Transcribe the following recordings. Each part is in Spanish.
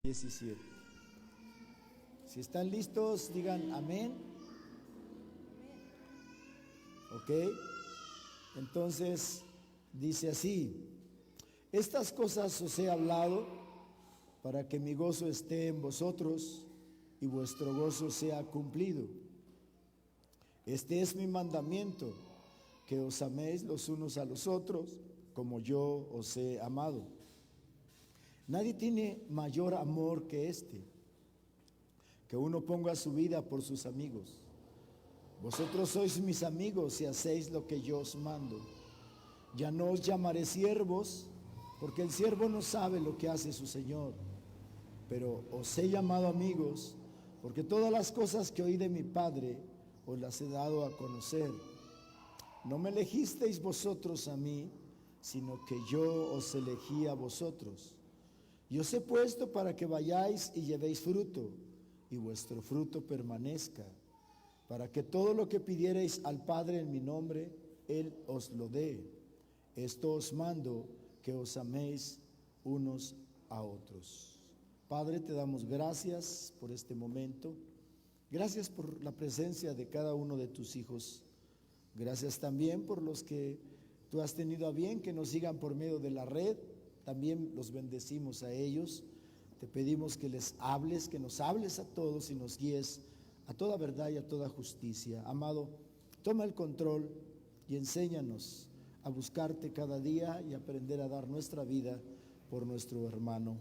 17. Si están listos, digan amén. Ok. Entonces dice así: estas cosas os he hablado para que mi gozo esté en vosotros y vuestro gozo sea cumplido. Este es mi mandamiento, que os améis los unos a los otros como yo os he amado. Nadie tiene mayor amor que este, que uno ponga su vida por sus amigos. Vosotros sois mis amigos si hacéis lo que yo os mando. Ya no os llamaré siervos, porque el siervo no sabe lo que hace su señor, pero os he llamado amigos, porque todas las cosas que oí de mi Padre os las he dado a conocer. No me elegisteis vosotros a mí, sino que yo os elegí a vosotros. Y os he puesto para que vayáis y llevéis fruto, y vuestro fruto permanezca, para que todo lo que pidiereis al Padre en mi nombre, Él os lo dé. Esto os mando, que os améis unos a otros. Padre, te damos gracias por este momento. Gracias por la presencia de cada uno de tus hijos. Gracias también por los que tú has tenido a bien que nos sigan por medio de la red. También los bendecimos a ellos. Te pedimos que les hables, que nos hables a todos y nos guíes a toda verdad y a toda justicia. Amado, toma el control y enséñanos a buscarte cada día y aprender a dar nuestra vida por nuestro hermano.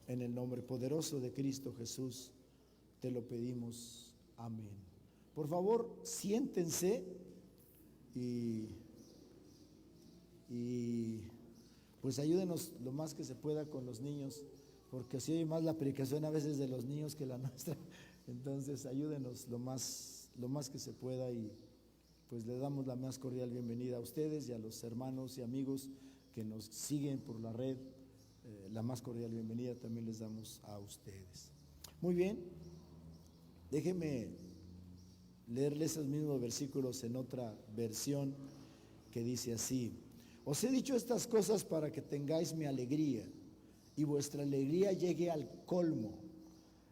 En el nombre poderoso de Cristo Jesús te lo pedimos. Amén. Por favor, siéntense y pues ayúdenos lo más que se pueda con los niños, porque si oye más la predicación a veces de los niños que la nuestra. Entonces ayúdenos lo más que se pueda, y pues le damos la más cordial bienvenida a ustedes y a los hermanos y amigos que nos siguen por la red. La más cordial bienvenida también les damos a ustedes. Muy bien, déjenme leerles esos mismos versículos en otra versión que dice así: os he dicho estas cosas para que tengáis mi alegría y vuestra alegría llegue al colmo.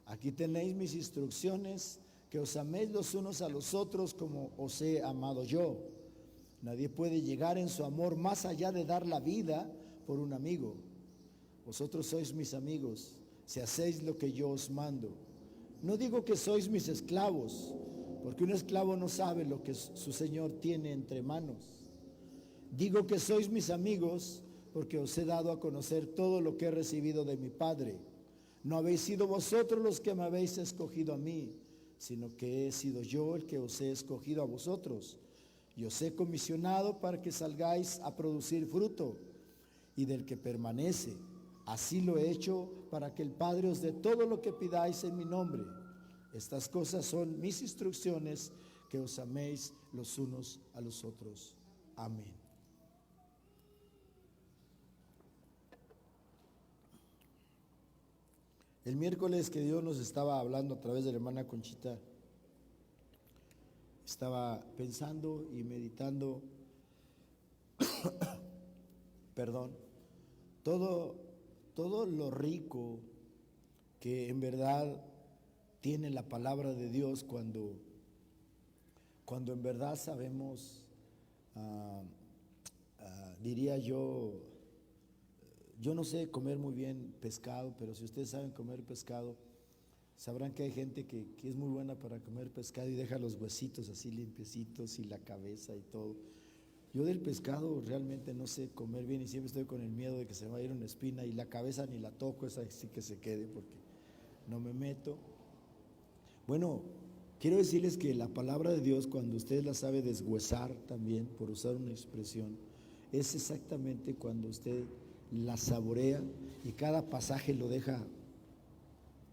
Aquí tenéis mis instrucciones, que os améis los unos a los otros como os he amado yo. Nadie puede llegar en su amor más allá de dar la vida por un amigo. Vosotros sois mis amigos si hacéis lo que yo os mando. No digo que sois mis esclavos, porque un esclavo no sabe lo que su señor tiene entre manos. Digo que sois mis amigos porque os he dado a conocer todo lo que he recibido de mi Padre. No habéis sido vosotros los que me habéis escogido a mí, sino que he sido yo el que os he escogido a vosotros. Y os he comisionado para que salgáis a producir fruto, y del que permanece. Así lo he hecho para que el Padre os dé todo lo que pidáis en mi nombre. Estas cosas son mis instrucciones, que os améis los unos a los otros. Amén. El miércoles que Dios nos estaba hablando a través de la hermana Conchita, estaba pensando y meditando, perdón, todo lo rico que en verdad tiene la palabra de Dios cuando en verdad sabemos, diría yo no sé comer muy bien pescado, pero si ustedes saben comer pescado, sabrán que hay gente que es muy buena para comer pescado y deja los huesitos así limpiecitos y la cabeza y todo. Yo del pescado realmente no sé comer bien y siempre estoy con el miedo de que se me va a ir una espina, y la cabeza ni la toco, esa sí que se quede porque no me meto. Bueno, quiero decirles que la palabra de Dios, cuando usted la sabe deshuesar también, por usar una expresión, es exactamente cuando usted la saborea y cada pasaje lo deja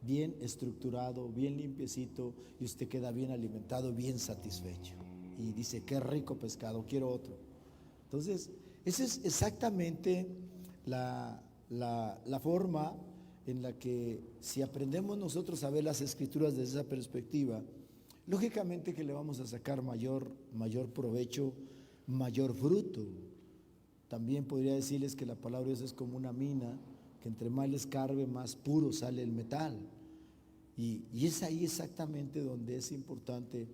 bien estructurado, bien limpiecito, y usted queda bien alimentado, bien satisfecho y dice: qué rico pescado, quiero otro. Entonces esa es exactamente la forma en la que, si aprendemos nosotros a ver las escrituras desde esa perspectiva, lógicamente que le vamos a sacar mayor provecho, mayor fruto. También podría decirles que la palabra de Dios es como una mina que entre más le escarbe, más puro sale el metal. Y es ahí exactamente donde es importante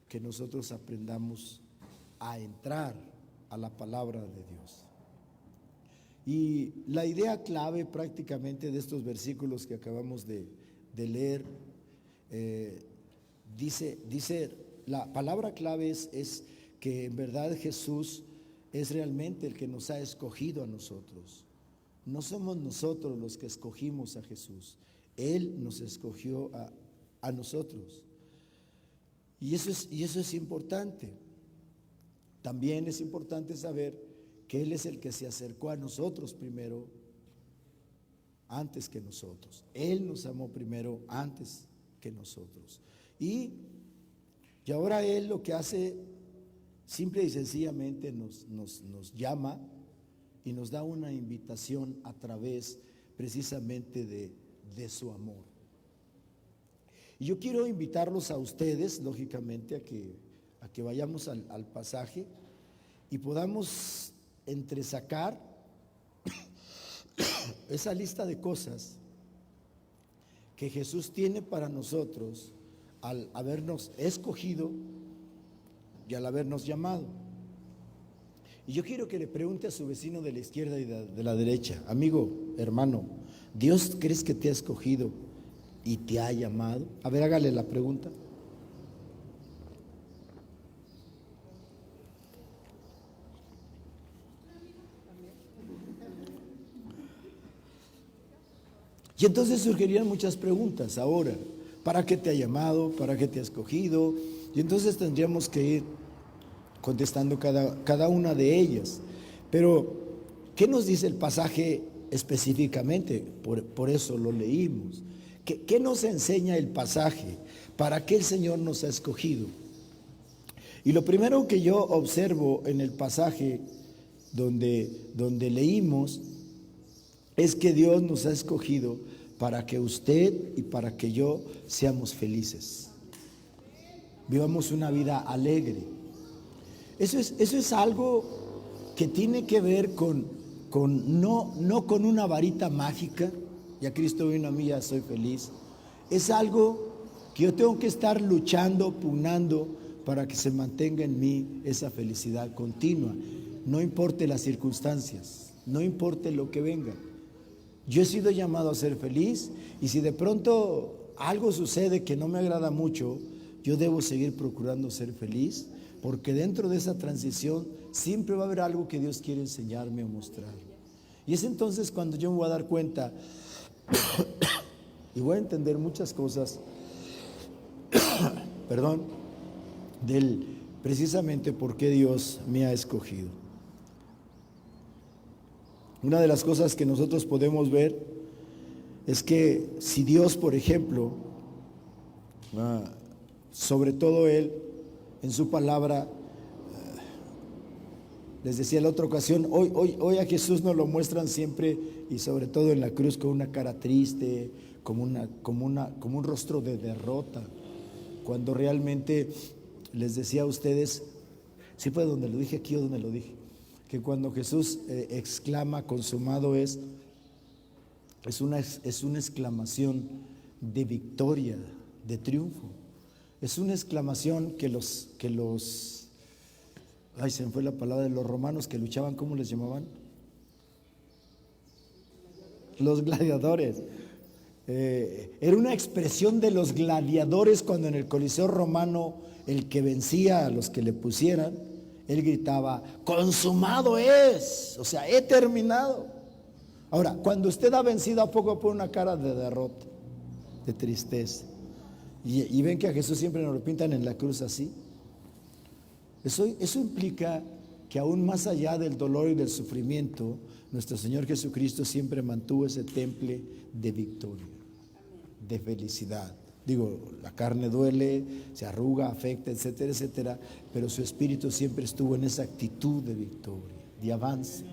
que nosotros aprendamos a entrar a la palabra de Dios. Y la idea clave prácticamente de estos versículos que acabamos de leer, dice, la palabra clave es que en verdad Jesús es realmente el que nos ha escogido a nosotros. No somos nosotros los que escogimos a Jesús, Él nos escogió a nosotros. Y eso es importante. También es importante saber que Él es el que se acercó a nosotros primero, antes que nosotros. Él nos amó primero antes que nosotros. Y ahora Él lo que hace, simple y sencillamente nos llama y nos da una invitación a través precisamente de su amor. Y yo quiero invitarlos a ustedes, lógicamente, a que vayamos al pasaje y podamos entresacar esa lista de cosas que Jesús tiene para nosotros al habernos escogido y al habernos llamado. Y yo quiero que le pregunte a su vecino de la izquierda y de la derecha: amigo, hermano, ¿Dios crees que te ha escogido y te ha llamado? A ver, hágale la pregunta. Y entonces surgirían muchas preguntas ahora: ¿para qué te ha llamado? ¿Para qué te ha escogido? Y entonces tendríamos que ir contestando cada una de ellas. Pero, ¿qué nos dice el pasaje específicamente? Por eso lo leímos. ¿Qué nos enseña el pasaje? ¿Para qué el Señor nos ha escogido? Y lo primero que yo observo en el pasaje donde leímos es que Dios nos ha escogido para que usted y para que yo seamos felices, vivamos una vida alegre. Eso es algo que tiene que ver no con una varita mágica: ya Cristo vino a mí, ya soy feliz. Es algo que yo tengo que estar luchando, pugnando para que se mantenga en mí esa felicidad continua, no importe las circunstancias, no importe lo que venga. Yo he sido llamado a ser feliz, y si de pronto algo sucede que no me agrada mucho, yo debo seguir procurando ser feliz, porque dentro de esa transición siempre va a haber algo que Dios quiere enseñarme o mostrar. Y es entonces cuando yo me voy a dar cuenta y voy a entender muchas cosas del precisamente por qué Dios me ha escogido. Una de las cosas que nosotros podemos ver es que si Dios, por ejemplo, sobre todo Él, en su palabra, les decía en la otra ocasión, hoy a Jesús nos lo muestran siempre, y sobre todo en la cruz, con una cara triste, como un rostro de derrota, cuando realmente les decía a ustedes, ¿sí fue donde lo dije aquí o donde lo dije? Que cuando Jesús exclama consumado es una exclamación de victoria, de triunfo. Es una exclamación que se me fue la palabra, de los romanos que luchaban, ¿cómo les llamaban? Los gladiadores. Era una expresión de los gladiadores cuando en el Coliseo romano el que vencía a los que le pusieran, él gritaba, consumado es, o sea, he terminado. Ahora, cuando usted ha vencido, ¿a poco pone una cara de derrota, de tristeza? Y ven que a Jesús siempre nos lo pintan en la cruz así. Eso implica que aún más allá del dolor y del sufrimiento, nuestro Señor Jesucristo siempre mantuvo ese temple de victoria, de felicidad. Digo, la carne duele, se arruga, afecta, etcétera, etcétera, pero su espíritu siempre estuvo en esa actitud de victoria, de avance.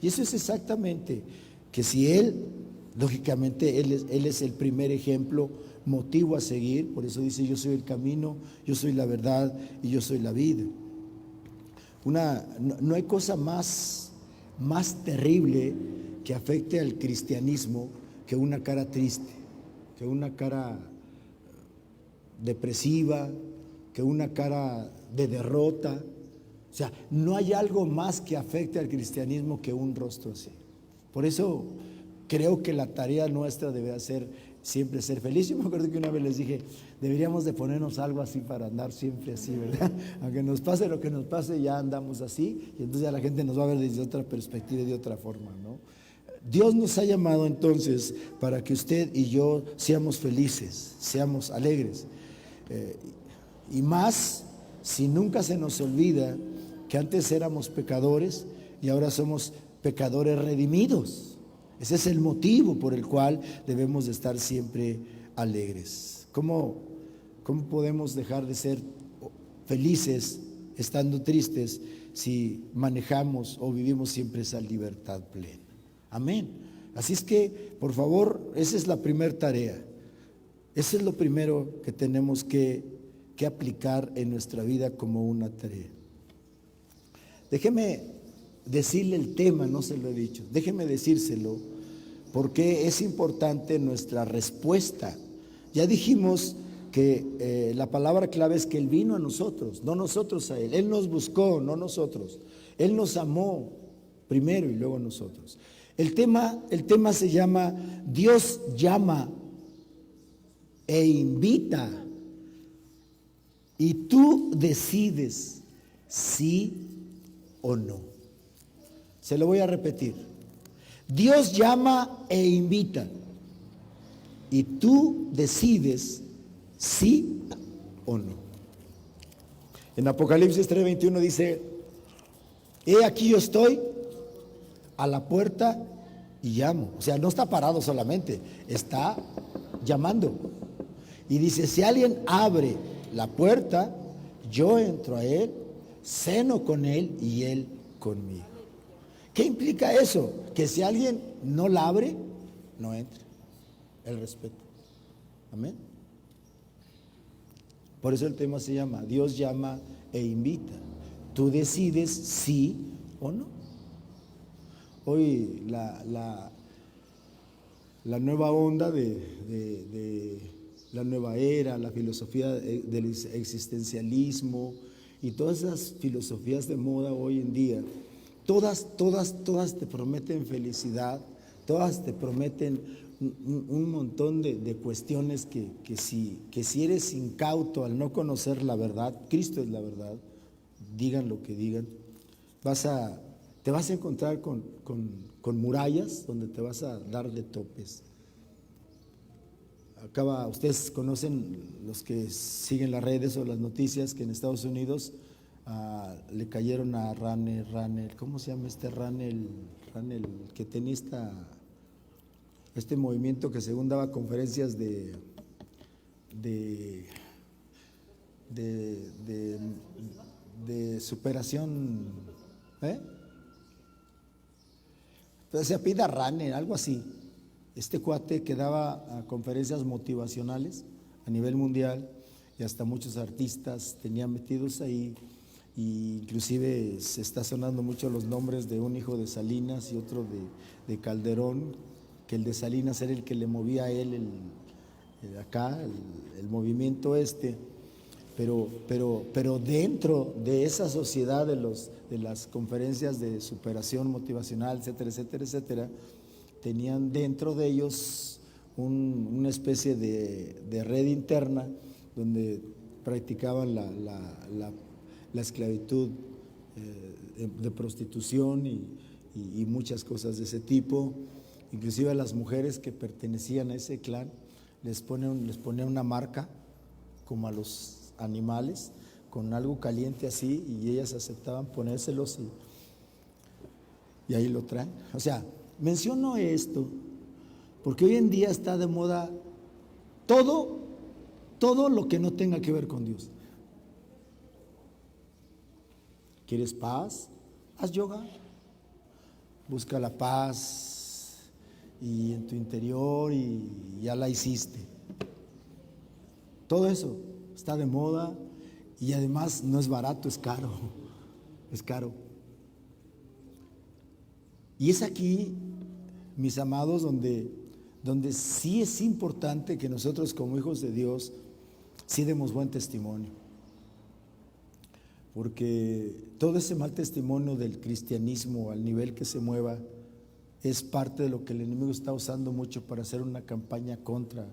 Y eso es exactamente que si Él, lógicamente, Él es el primer ejemplo, motivo a seguir. Por eso dice, yo soy el camino, yo soy la verdad y yo soy la vida. No hay cosa más terrible que afecte al cristianismo que una cara triste, que una cara depresiva, que una cara de derrota. O sea, no hay algo más que afecte al cristianismo que un rostro así. Por eso creo que la tarea nuestra debe ser siempre ser feliz. Yo me acuerdo que una vez les dije, deberíamos de ponernos algo así para andar siempre así, ¿verdad? Aunque nos pase lo que nos pase, ya andamos así, y entonces ya la gente nos va a ver desde otra perspectiva y de otra forma, ¿no? Dios nos ha llamado entonces para que usted y yo seamos felices, seamos alegres. Y más si nunca se nos olvida que antes éramos pecadores y ahora somos pecadores redimidos. Ese es el motivo por el cual debemos de estar siempre alegres. ¿Cómo podemos dejar de ser felices estando tristes si manejamos o vivimos siempre esa libertad plena? Amén. Así es que, por favor, esa es la primera tarea. Eso es lo primero que tenemos que aplicar en nuestra vida como una tarea. Déjeme decirle el tema, no se lo he dicho. Déjeme decírselo, porque es importante nuestra respuesta. Ya dijimos que la palabra clave es que Él vino a nosotros, no nosotros a Él. Él nos buscó, no nosotros. Él nos amó primero y luego nosotros. El tema se llama Dios llama e invita, y tú decides sí o no. Se lo voy a repetir. Dios llama e invita, y tú decides sí o no. En Apocalipsis 3:21 dice: he aquí yo estoy a la puerta y llamo. O sea, no está parado solamente, está llamando. Y dice: si alguien abre la puerta, yo entro a él, ceno con él y él conmigo. ¿Qué implica eso? Que si alguien no la abre, no entre. El respeto. Amén. Por eso el tema se llama Dios llama e invita. Tú decides sí o no. Hoy la nueva onda de la nueva era, la filosofía del existencialismo y todas esas filosofías de moda hoy en día, todas te prometen felicidad, todas te prometen un montón de cuestiones que si eres incauto al no conocer la verdad, Cristo es la verdad, digan lo que digan, te vas a encontrar con murallas donde te vas a dar de topes. Ustedes conocen, los que siguen las redes o las noticias, que en Estados Unidos le cayeron a Ranel, ¿cómo se llama este Ranel que tenía este movimiento que según daba conferencias de superación, entonces se apellida Ranel, algo así. Este cuate que daba conferencias motivacionales a nivel mundial, y hasta muchos artistas tenían metidos ahí, y inclusive se está sonando mucho los nombres de un hijo de Salinas y otro de Calderón, que el de Salinas era el que le movía a él el movimiento pero dentro de esa sociedad de las conferencias de superación motivacional, etcétera, etcétera, etcétera, tenían dentro de ellos una especie de red interna donde practicaban la esclavitud de prostitución y muchas cosas de ese tipo. Inclusive a las mujeres que pertenecían a ese clan les ponían una marca como a los animales, con algo caliente así, y ellas aceptaban ponérselos y ahí lo traen. O sea, menciono esto porque hoy en día está de moda todo lo que no tenga que ver con Dios. ¿Quieres paz? Haz yoga. Busca la paz y en tu interior, y ya la hiciste. Todo eso está de moda y además no es barato, es caro. Es caro. Y es aquí mis amados, donde sí es importante que nosotros como hijos de Dios sí demos buen testimonio. Porque todo ese mal testimonio del cristianismo, al nivel que se mueva, es parte de lo que el enemigo está usando mucho para hacer una campaña contra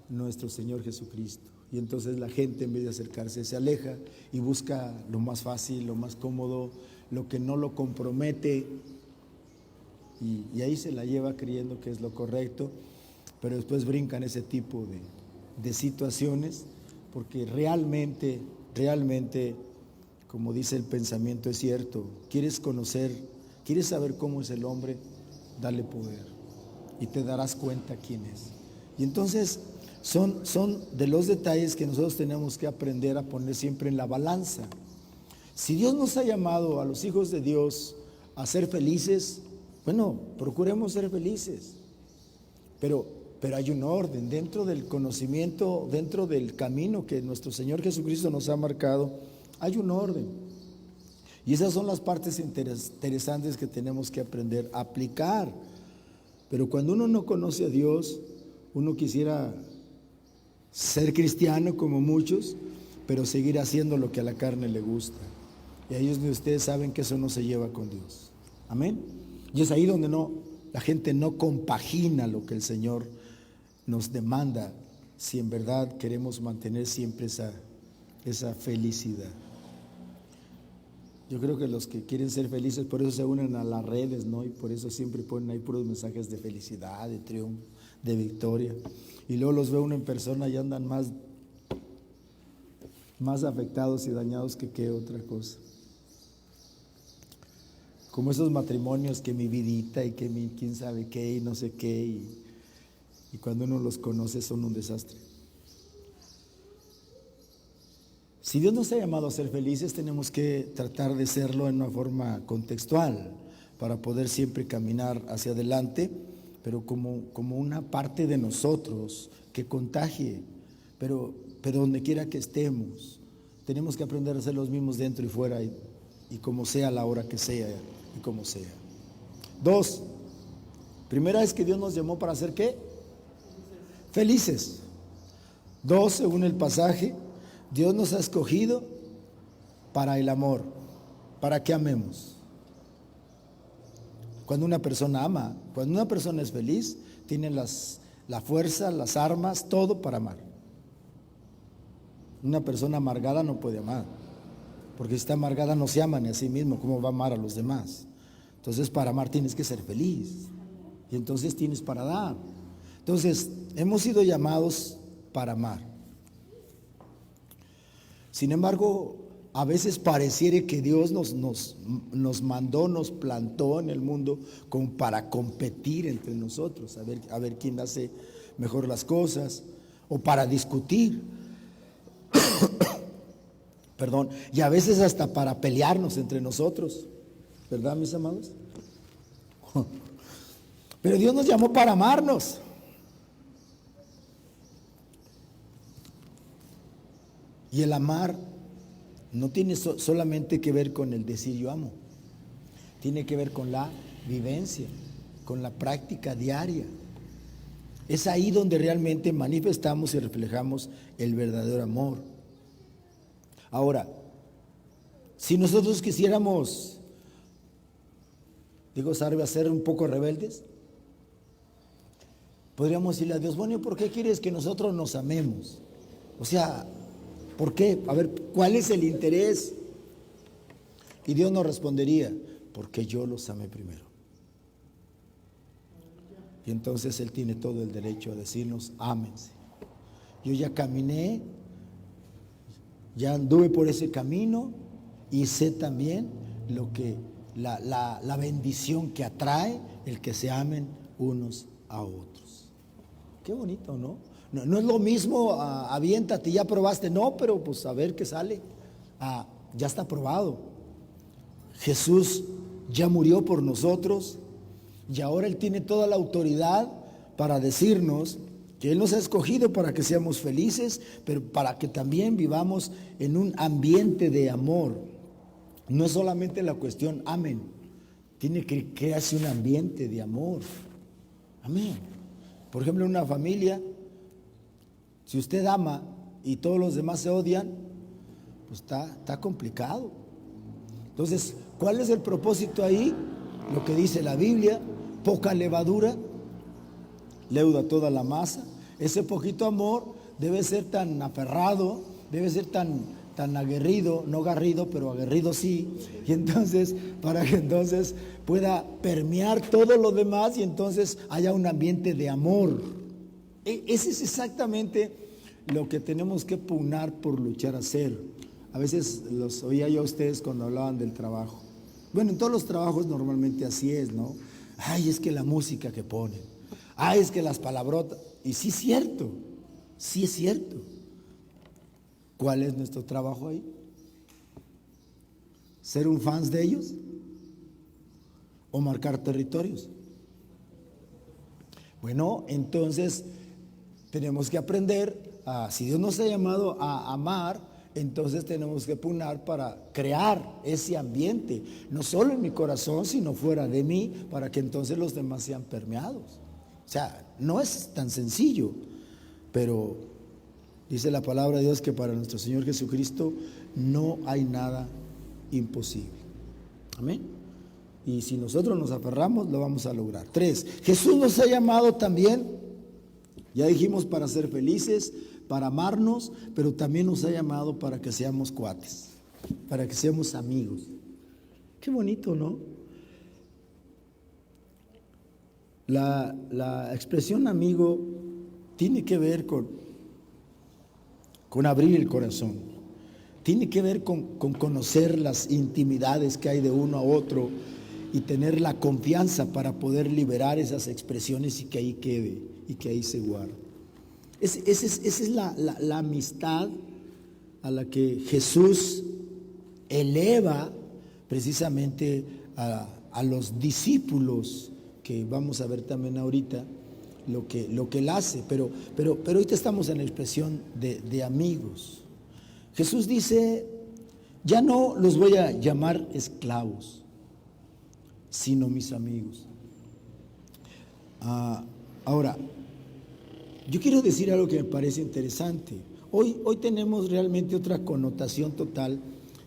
nuestro Señor Jesucristo. Y entonces la gente, en vez de acercarse, se aleja y busca lo más fácil, lo más cómodo, lo que no lo compromete, y ahí se la lleva creyendo que es lo correcto, pero después brincan ese tipo de situaciones, porque realmente, como dice el pensamiento, es cierto. Quieres conocer, quieres saber cómo es el hombre, dale poder y te darás cuenta quién es. Y entonces son de los detalles que nosotros tenemos que aprender a poner siempre en la balanza. Si Dios nos ha llamado a los hijos de Dios a ser felices, bueno, procuremos ser felices, pero hay un orden dentro del conocimiento, dentro del camino que nuestro Señor Jesucristo nos ha marcado. Hay un orden, y esas son las partes interesantes que tenemos que aprender a aplicar. Pero cuando uno no conoce a Dios, uno quisiera ser cristiano como muchos, pero seguir haciendo lo que a la carne le gusta, y ellos ni ustedes saben que eso no se lleva con Dios. Amén. Y es ahí donde la gente no compagina lo que el Señor nos demanda, si en verdad queremos mantener siempre esa felicidad. Yo creo que los que quieren ser felices, por eso se unen a las redes, ¿no? Y por eso siempre ponen ahí puros mensajes de felicidad, de triunfo, de victoria. Y luego los ve uno en persona y andan más afectados y dañados que qué otra cosa. Como esos matrimonios que mi vidita y que mi quién sabe qué y no sé qué, y cuando uno los conoce son un desastre. Si Dios nos ha llamado a ser felices, tenemos que tratar de serlo en una forma contextual para poder siempre caminar hacia adelante, pero como una parte de nosotros que contagie, pero donde quiera que estemos, tenemos que aprender a ser los mismos dentro y fuera, y como sea, a la hora que sea y como sea. 2, primera es que Dios nos llamó para ser ¿qué? Felices. 2, según el pasaje, Dios nos ha escogido para el amor, para que amemos. Cuando una persona ama, cuando una persona es feliz, tiene la fuerza, las armas, todo para amar. Una persona amargada no puede amar, porque si está amargada no se ama ni a sí mismo, ¿cómo va a amar a los demás? Entonces, para amar tienes que ser feliz, y entonces tienes para dar. Entonces, hemos sido llamados para amar. Sin embargo, a veces pareciera que Dios nos mandó, nos plantó en el mundo como para competir entre nosotros, a ver quién hace mejor las cosas, o para discutir, perdón, y a veces hasta para pelearnos entre nosotros, ¿verdad, mis amados? Pero Dios nos llamó para amarnos. Y el amar no tiene solamente que ver con el decir yo amo, tiene que ver con la vivencia, con la práctica diaria. Es ahí donde realmente manifestamos y reflejamos el verdadero amor. Ahora, si nosotros quisiéramos, ¿sabe? Ser un poco rebeldes, podríamos decirle a Dios, bueno, ¿por qué quieres que nosotros nos amemos? O sea, ¿por qué? A ver, ¿cuál es el interés? Y Dios nos respondería, porque yo los amé primero. Y entonces Él tiene todo el derecho a decirnos, ámense. Yo ya caminé, ya anduve por ese camino y sé también lo que la bendición que atrae el que se amen unos a otros. Qué bonito, ¿no? No es lo mismo, aviéntate, ya probaste, no, pero pues a ver qué sale. Ya está probado. Jesús ya murió por nosotros y ahora Él tiene toda la autoridad para decirnos que Él nos ha escogido para que seamos felices, pero para que también vivamos en un ambiente de amor. No es solamente la cuestión amen, tiene que crearse un ambiente de amor. Amén. Por ejemplo, en una familia, si usted ama y todos los demás se odian, pues está complicado. Entonces, ¿cuál es el propósito ahí? Lo que dice la Biblia: poca levadura leuda toda la masa. Ese poquito amor debe ser tan aferrado, debe ser tan aguerrido, no garrido, pero aguerrido sí, y entonces, para que entonces pueda permear todo lo demás y entonces haya un ambiente de amor. Ese es exactamente lo que tenemos que pugnar por luchar a hacer. A veces los oía yo a ustedes cuando hablaban del trabajo. Bueno, en todos los trabajos normalmente así es, ¿no? Ay, es que la música que ponen, ay, es que las palabrotas, y sí es cierto, sí es cierto. ¿Cuál es nuestro trabajo ahí? ¿Ser un fans de ellos? ¿O marcar territorios? Bueno, entonces tenemos que aprender si Dios nos ha llamado a amar, entonces tenemos que pugnar para crear ese ambiente, no solo en mi corazón, sino fuera de mí, para que entonces los demás sean permeados. O sea, no es tan sencillo, pero dice la palabra de Dios que para nuestro Señor Jesucristo no hay nada imposible. Amén. Y si nosotros nos aferramos, lo vamos a lograr. 3, Jesús nos ha llamado también, ya dijimos, para ser felices, para amarnos, pero también nos ha llamado para que seamos cuates, para que seamos amigos. Qué bonito, ¿no? La expresión amigo tiene que ver con abrir el corazón, tiene que ver con conocer las intimidades que hay de uno a otro y tener la confianza para poder liberar esas expresiones y que ahí quede y que ahí se guarde. Esa es la amistad a la que Jesús eleva precisamente a los discípulos, que vamos a ver también ahorita lo que él hace, pero ahorita estamos en la expresión de amigos. Jesús dice: ya no los voy a llamar esclavos, sino mis amigos. Ahora, yo quiero decir algo que me parece interesante. Hoy tenemos realmente otra connotación total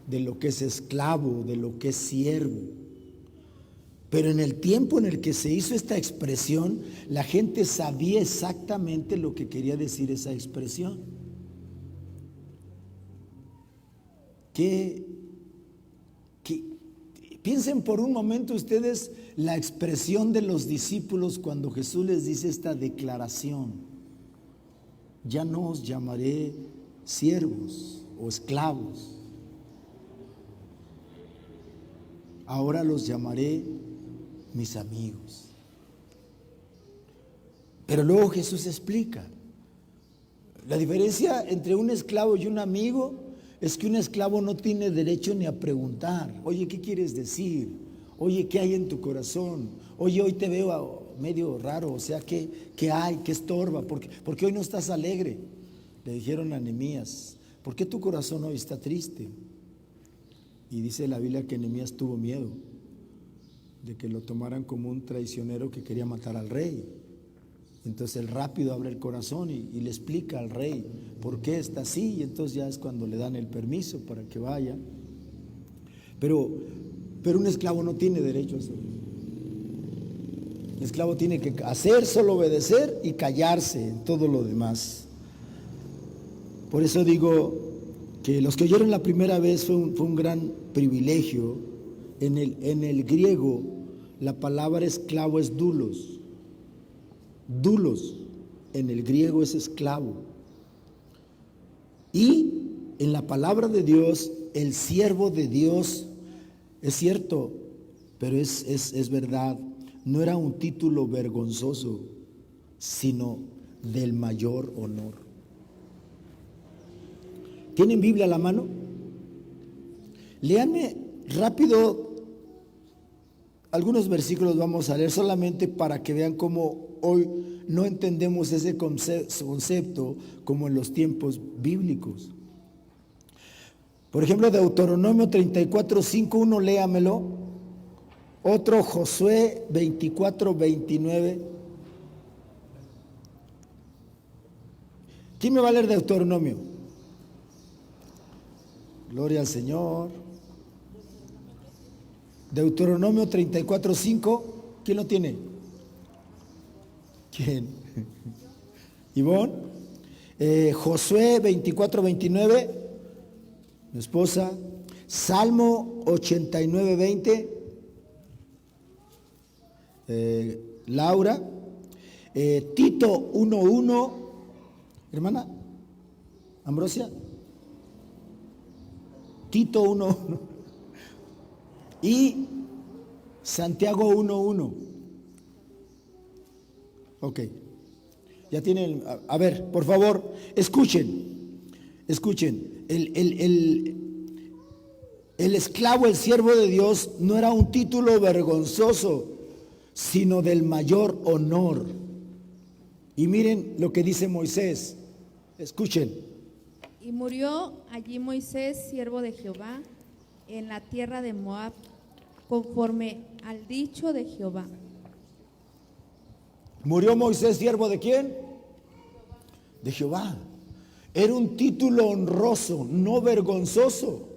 de lo que es esclavo, de lo que es siervo. Pero en el tiempo en el que se hizo esta expresión, la gente sabía exactamente lo que quería decir esa expresión. Piensen por un momento ustedes la expresión de los discípulos cuando Jesús les dice esta declaración: ya no os llamaré siervos o esclavos, ahora los llamaré mis amigos. Pero luego Jesús explica la diferencia entre un esclavo y un amigo. Es que un esclavo no tiene derecho ni a preguntar: oye, ¿qué quieres decir? Oye, ¿qué hay en tu corazón? Oye, hoy te veo medio raro, o sea, ¿qué hay? ¿Qué estorba? ¿Por qué hoy no estás alegre? Le dijeron a Nehemías: ¿por qué tu corazón hoy está triste? Y dice la Biblia que Nehemías tuvo miedo de que lo tomaran como un traicionero que quería matar al rey. Entonces él rápido abre el corazón y le explica al rey por qué está así, y entonces ya es cuando le dan el permiso para que vaya. Pero un esclavo no tiene derecho a hacer eso. El esclavo tiene que hacer, solo obedecer y callarse en todo lo demás. Por eso digo que los que oyeron la primera vez fue un gran privilegio. En el griego la palabra esclavo es doulos. Doulos en el griego es esclavo. Y en la palabra de Dios, el siervo de Dios, es cierto, pero es verdad, no era un título vergonzoso, sino del mayor honor. ¿Tienen Biblia a la mano? Léanme rápido algunos versículos, vamos a leer solamente para que vean cómo hoy no entendemos ese concepto como en los tiempos bíblicos. Por ejemplo, Deuteronomio 34:5, léamelo. Otro Josué 24:29. ¿Quién me va a leer Deuteronomio? Gloria al Señor. Deuteronomio 34:5. ¿Quién lo tiene? ¿Quién? Ivonne. Josué 24:29. Mi esposa. Salmo 89:20. Laura. Tito 1:1. Hermana Ambrosia. Tito 1:1. Y Santiago 1:1. Ok. Ya tienen. A ver, por favor, escuchen. Escuchen. El esclavo, el siervo de Dios, no era un título vergonzoso, sino del mayor honor. Y miren lo que dice Moisés. Escuchen. Y murió allí Moisés, siervo de Jehová, en la tierra de Moab, conforme al dicho de Jehová. ¿Murió Moisés, siervo de quién? De Jehová. Era un título honroso, no vergonzoso,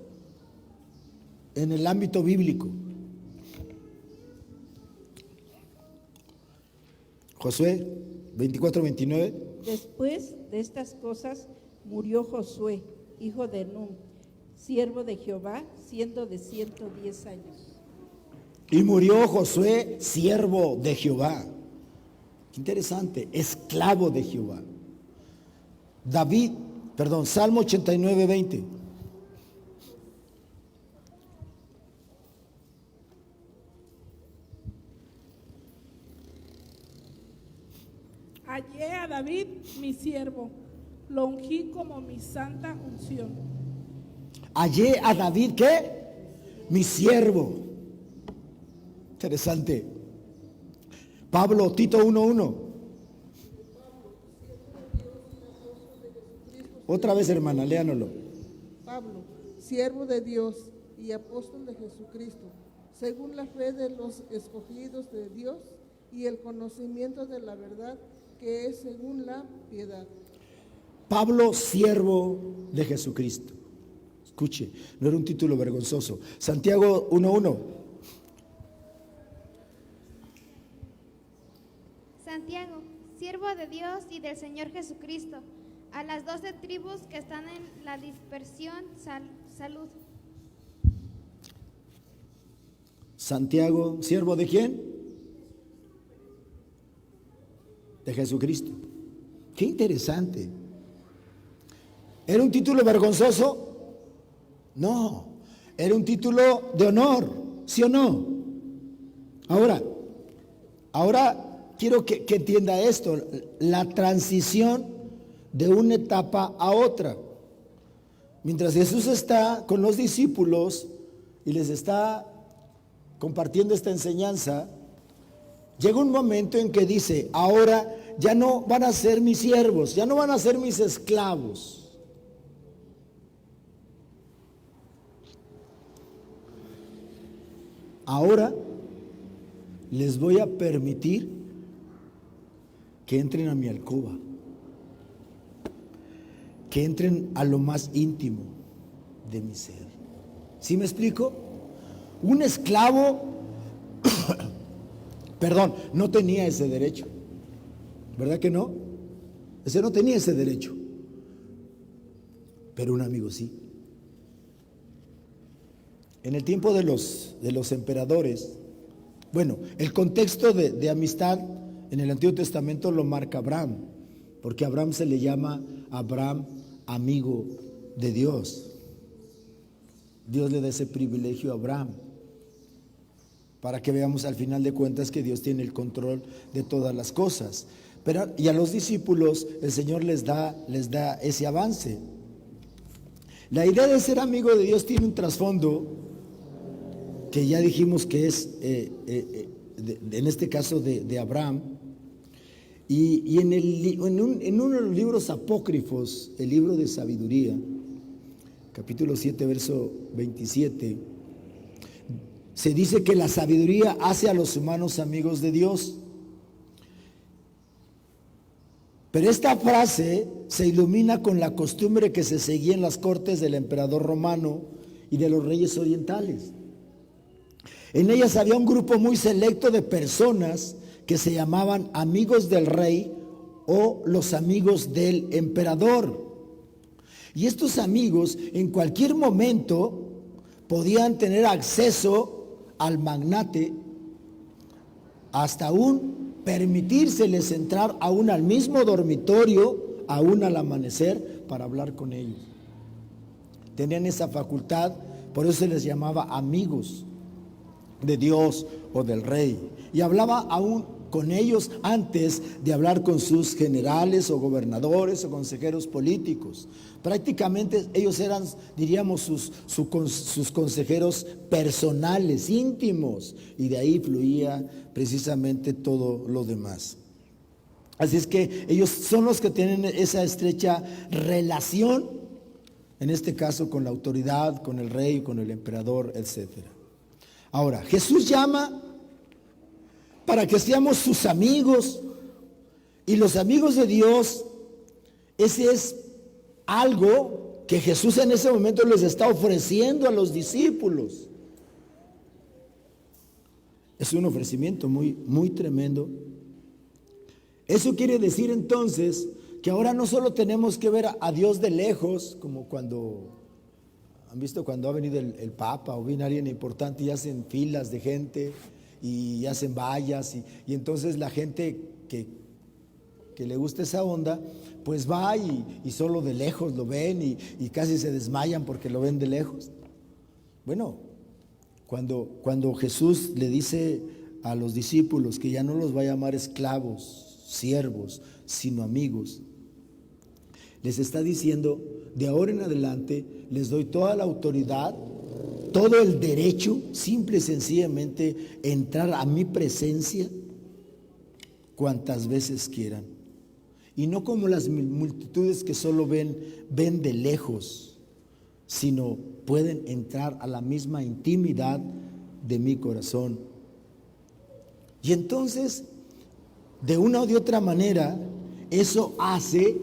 en el ámbito bíblico. Josué 24:29. Después de estas cosas murió Josué, hijo de Nun, siervo de Jehová, siendo de 110 años. Y murió Josué, siervo de Jehová. Qué interesante, esclavo de Jehová. Salmo 89:20. Hallé a David, mi siervo, lo ungí como mi santa unción. Hallé a David, ¿qué? Mi siervo. Interesante. Pablo, Tito 1:1. Otra vez, hermana, léanoslo. Pablo, siervo de Dios y apóstol de Jesucristo, según la fe de los escogidos de Dios y el conocimiento de la verdad que es según la piedad. Pablo, siervo de Jesucristo. Escuche, no era un título vergonzoso. Santiago 1:1. Santiago, siervo de Dios y del Señor Jesucristo, a las 12 tribus que están en la dispersión, salud. Santiago, siervo de quién? De Jesucristo. Qué interesante. ¿Era un título vergonzoso? No, era un título de honor, ¿sí o no? Ahora quiero que entienda esto, la transición de una etapa a otra. Mientras Jesús está con los discípulos y les está compartiendo esta enseñanza, llega un momento en que dice, ahora ya no van a ser mis siervos, ya no van a ser mis esclavos. Ahora les voy a permitir que entren a mi alcoba, que entren a lo más íntimo de mi ser. ¿Sí me explico? Un esclavo, perdón, no tenía ese derecho. ¿Verdad que no? Ese no tenía ese derecho. Pero un amigo sí. En el tiempo de los emperadores, bueno, el contexto de amistad en el Antiguo Testamento lo marca Abraham, porque a Abraham se le llama Abraham amigo de Dios. Dios le da ese privilegio a Abraham, para que veamos al final de cuentas que Dios tiene el control de todas las cosas. Pero, y a los discípulos el Señor les da ese avance. La idea de ser amigo de Dios tiene un trasfondo que ya dijimos que es, en este caso de Abraham, y en uno de los libros apócrifos, el libro de Sabiduría, capítulo 7, verso 27, se dice que la sabiduría hace a los humanos amigos de Dios. Pero esta frase se ilumina con la costumbre que se seguía en las cortes del emperador romano y de los reyes orientales. En ellas había un grupo muy selecto de personas que se llamaban amigos del rey o los amigos del emperador. Y estos amigos en cualquier momento podían tener acceso al magnate, hasta aún permitírseles entrar aún al mismo dormitorio, aún al amanecer, para hablar con ellos. Tenían esa facultad, por eso se les llamaba amigos de Dios o del rey. Y hablaba aún con ellos antes de hablar con sus generales o gobernadores o consejeros políticos. Prácticamente ellos eran, diríamos, sus consejeros personales, íntimos, y de ahí fluía precisamente todo lo demás. Así es que ellos son los que tienen esa estrecha relación, en este caso con la autoridad, con el rey, con el emperador, etcétera. Ahora, Jesús llama para que seamos sus amigos, y los amigos de Dios, ese es algo que Jesús en ese momento les está ofreciendo a los discípulos. Es un ofrecimiento muy, muy tremendo. Eso quiere decir entonces que ahora no solo tenemos que ver a Dios de lejos, como cuando han visto cuando ha venido el Papa o viene alguien importante y hacen filas de gente y hacen vallas, y entonces la gente que le gusta esa onda, pues va y solo de lejos lo ven y casi se desmayan porque lo ven de lejos. Bueno, cuando Jesús le dice a los discípulos que ya no los va a llamar esclavos, siervos, sino amigos, les está diciendo: de ahora en adelante les doy toda la autoridad, todo el derecho, simple y sencillamente, entrar a mi presencia cuantas veces quieran. Y no como las multitudes que solo ven de lejos, sino pueden entrar a la misma intimidad de mi corazón. Y entonces, de una o de otra manera, eso hace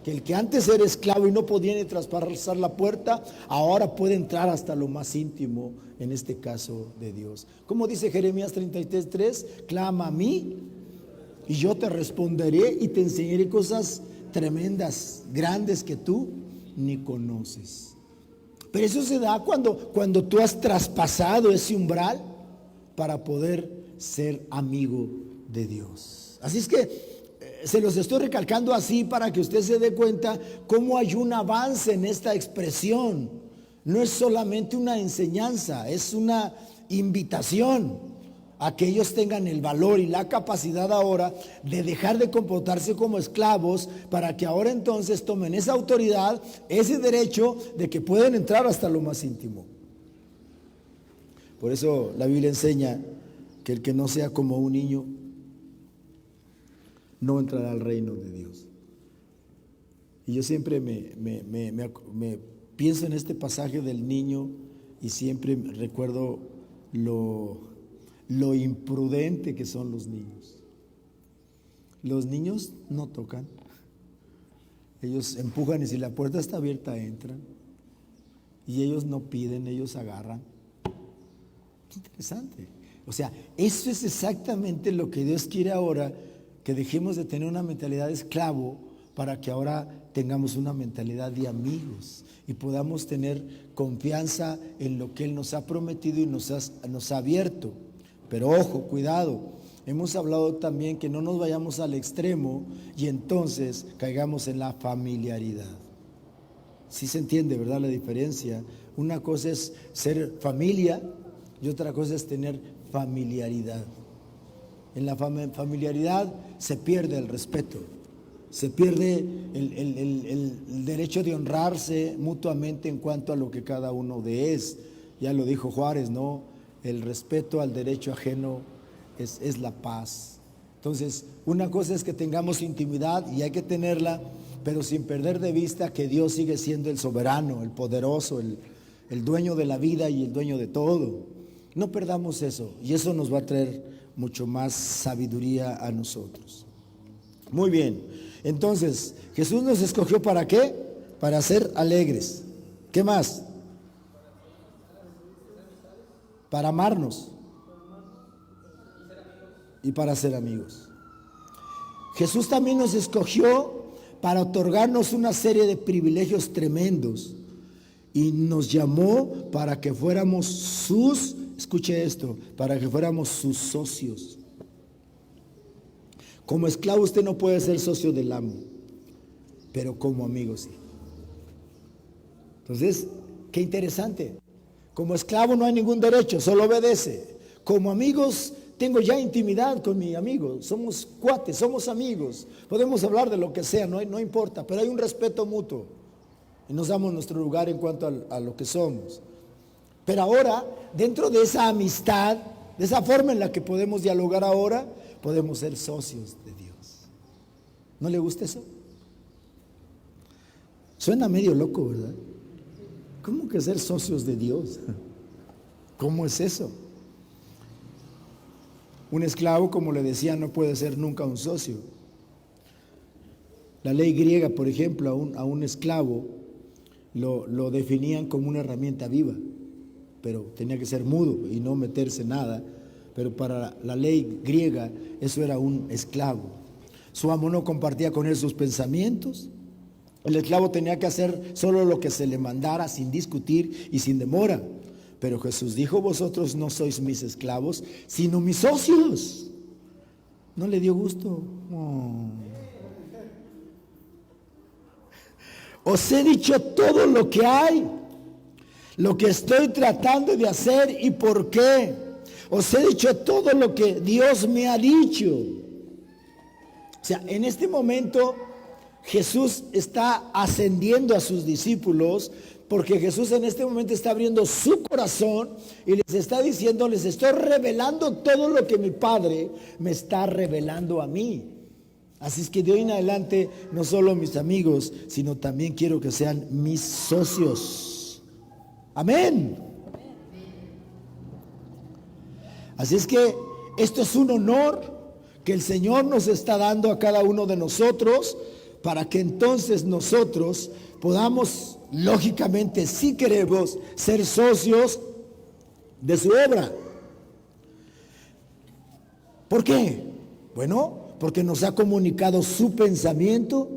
que el que antes era esclavo y no podía ni traspasar la puerta, ahora puede entrar hasta lo más íntimo, en este caso de Dios. Como dice Jeremías 33:3, clama a mí y yo te responderé y te enseñaré cosas tremendas, grandes que tú ni conoces. Pero eso se da cuando tú has traspasado ese umbral para poder ser amigo de Dios. Así es que se los estoy recalcando así para que usted se dé cuenta cómo hay un avance en esta expresión. No es solamente una enseñanza, es una invitación a que ellos tengan el valor y la capacidad ahora de dejar de comportarse como esclavos, para que ahora entonces tomen esa autoridad, ese derecho de que pueden entrar hasta lo más íntimo. Por eso la Biblia enseña que el que no sea como un niño no entrará al reino de Dios. Y yo siempre me pienso en este pasaje del niño y siempre recuerdo lo imprudente que son los niños. Los niños no tocan, ellos empujan, y si la puerta está abierta entran, y ellos no piden, ellos agarran. Es interesante. O sea, eso es exactamente lo que Dios quiere ahora, que dejemos de tener una mentalidad de esclavo para que ahora tengamos una mentalidad de amigos y podamos tener confianza en lo que Él nos ha prometido y nos ha abierto. Pero ojo, cuidado, hemos hablado también que no nos vayamos al extremo y entonces caigamos en la familiaridad. Sí se entiende, ¿verdad? La diferencia. Una cosa es ser familia y otra cosa es tener familiaridad. En la familiaridad se pierde el respeto, se pierde el derecho de honrarse mutuamente en cuanto a lo que cada uno es. Ya lo dijo Juárez, ¿no? El respeto al derecho ajeno es la paz. Entonces, una cosa es que tengamos intimidad, y hay que tenerla, pero sin perder de vista que Dios sigue siendo el soberano, el poderoso, el dueño de la vida y el dueño de todo. No perdamos eso, y eso nos va a traer mucho más sabiduría a nosotros. Muy bien, entonces, Jesús nos escogió ¿para qué? Para ser alegres. ¿Qué más? Para amarnos y para ser amigos. Jesús también nos escogió para otorgarnos una serie de privilegios tremendos y nos llamó para que fuéramos sus, escuche esto, para que fuéramos sus socios. Como esclavo usted no puede ser socio del amo, pero como amigo sí. Entonces, qué interesante. Como esclavo no hay ningún derecho, solo obedece. Como amigos tengo ya intimidad con mi amigo, somos cuates, somos amigos, podemos hablar de lo que sea, no importa, pero hay un respeto mutuo y nos damos nuestro lugar en cuanto a lo que somos. Pero ahora, dentro de esa amistad, de esa forma en la que podemos dialogar ahora, podemos ser socios de Dios. ¿No le gusta eso? Suena medio loco, ¿verdad? ¿Cómo que ser socios de Dios? ¿Cómo es eso? Un esclavo, como le decía, no puede ser nunca un socio. La ley griega, por ejemplo, a un esclavo lo definían como una herramienta viva, pero tenía que ser mudo y no meterse nada. Pero para la ley griega eso era un esclavo. Su amo no compartía con él sus pensamientos. El esclavo tenía que hacer solo lo que se le mandara sin discutir y sin demora. Pero Jesús dijo: vosotros no sois mis esclavos, sino mis socios. ¿No le dio gusto? Oh. Os he dicho todo lo que hay, lo que estoy tratando de hacer y por qué. Os he dicho todo lo que Dios me ha dicho. O sea, en este momento Jesús está ascendiendo a sus discípulos, porque Jesús en este momento está abriendo su corazón y les está diciendo: les estoy revelando todo lo que mi Padre me está revelando a mí. Así es que de hoy en adelante no solo mis amigos, sino también quiero que sean mis socios. Amén. Así es que esto es un honor que el Señor nos está dando a cada uno de nosotros, para que entonces nosotros podamos, lógicamente, si queremos, ser socios de su obra. ¿Por qué? Bueno, porque nos ha comunicado su pensamiento,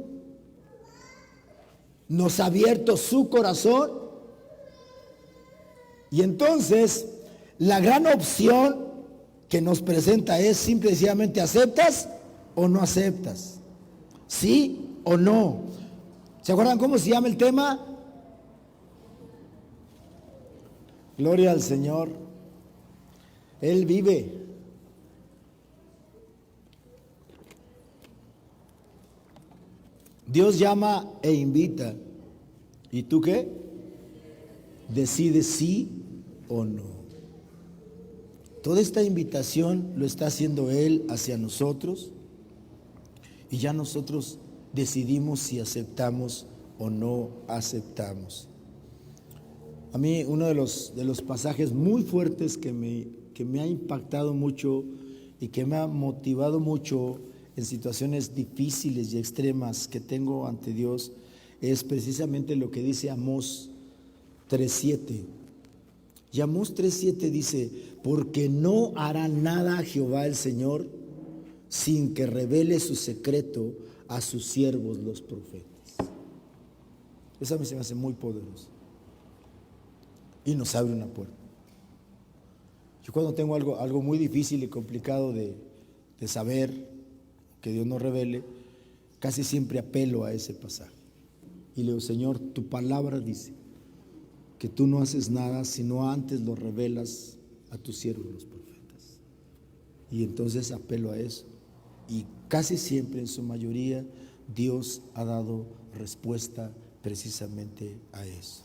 nos ha abierto su corazón, y entonces la gran opción que nos presenta es simple y sencillamente: ¿aceptas o no aceptas? ¿Sí o no? ¿Se acuerdan cómo se llama el tema? Gloria al Señor. Él vive. Dios llama e invita. ¿Y tú qué? Decides sí o no. Toda esta invitación lo está haciendo Él hacia nosotros, y ya nosotros decidimos si aceptamos o no aceptamos. A mí uno de los pasajes muy fuertes que me ha impactado mucho y que me ha motivado mucho en situaciones difíciles y extremas que tengo ante Dios es precisamente lo que dice Amós 3:7. Y Amós 3:7 dice: porque no hará nada Jehová el Señor sin que revele su secreto a sus siervos los profetas. Eso a mí se me hace muy poderoso y nos abre una puerta. Yo cuando tengo algo muy difícil y complicado de saber, que Dios nos revele, casi siempre apelo a ese pasaje y le digo: Señor, tu palabra dice que tú no haces nada sino antes lo revelas a tus siervos los profetas. Y entonces apelo a eso, y casi siempre, en su mayoría, Dios ha dado respuesta precisamente a eso.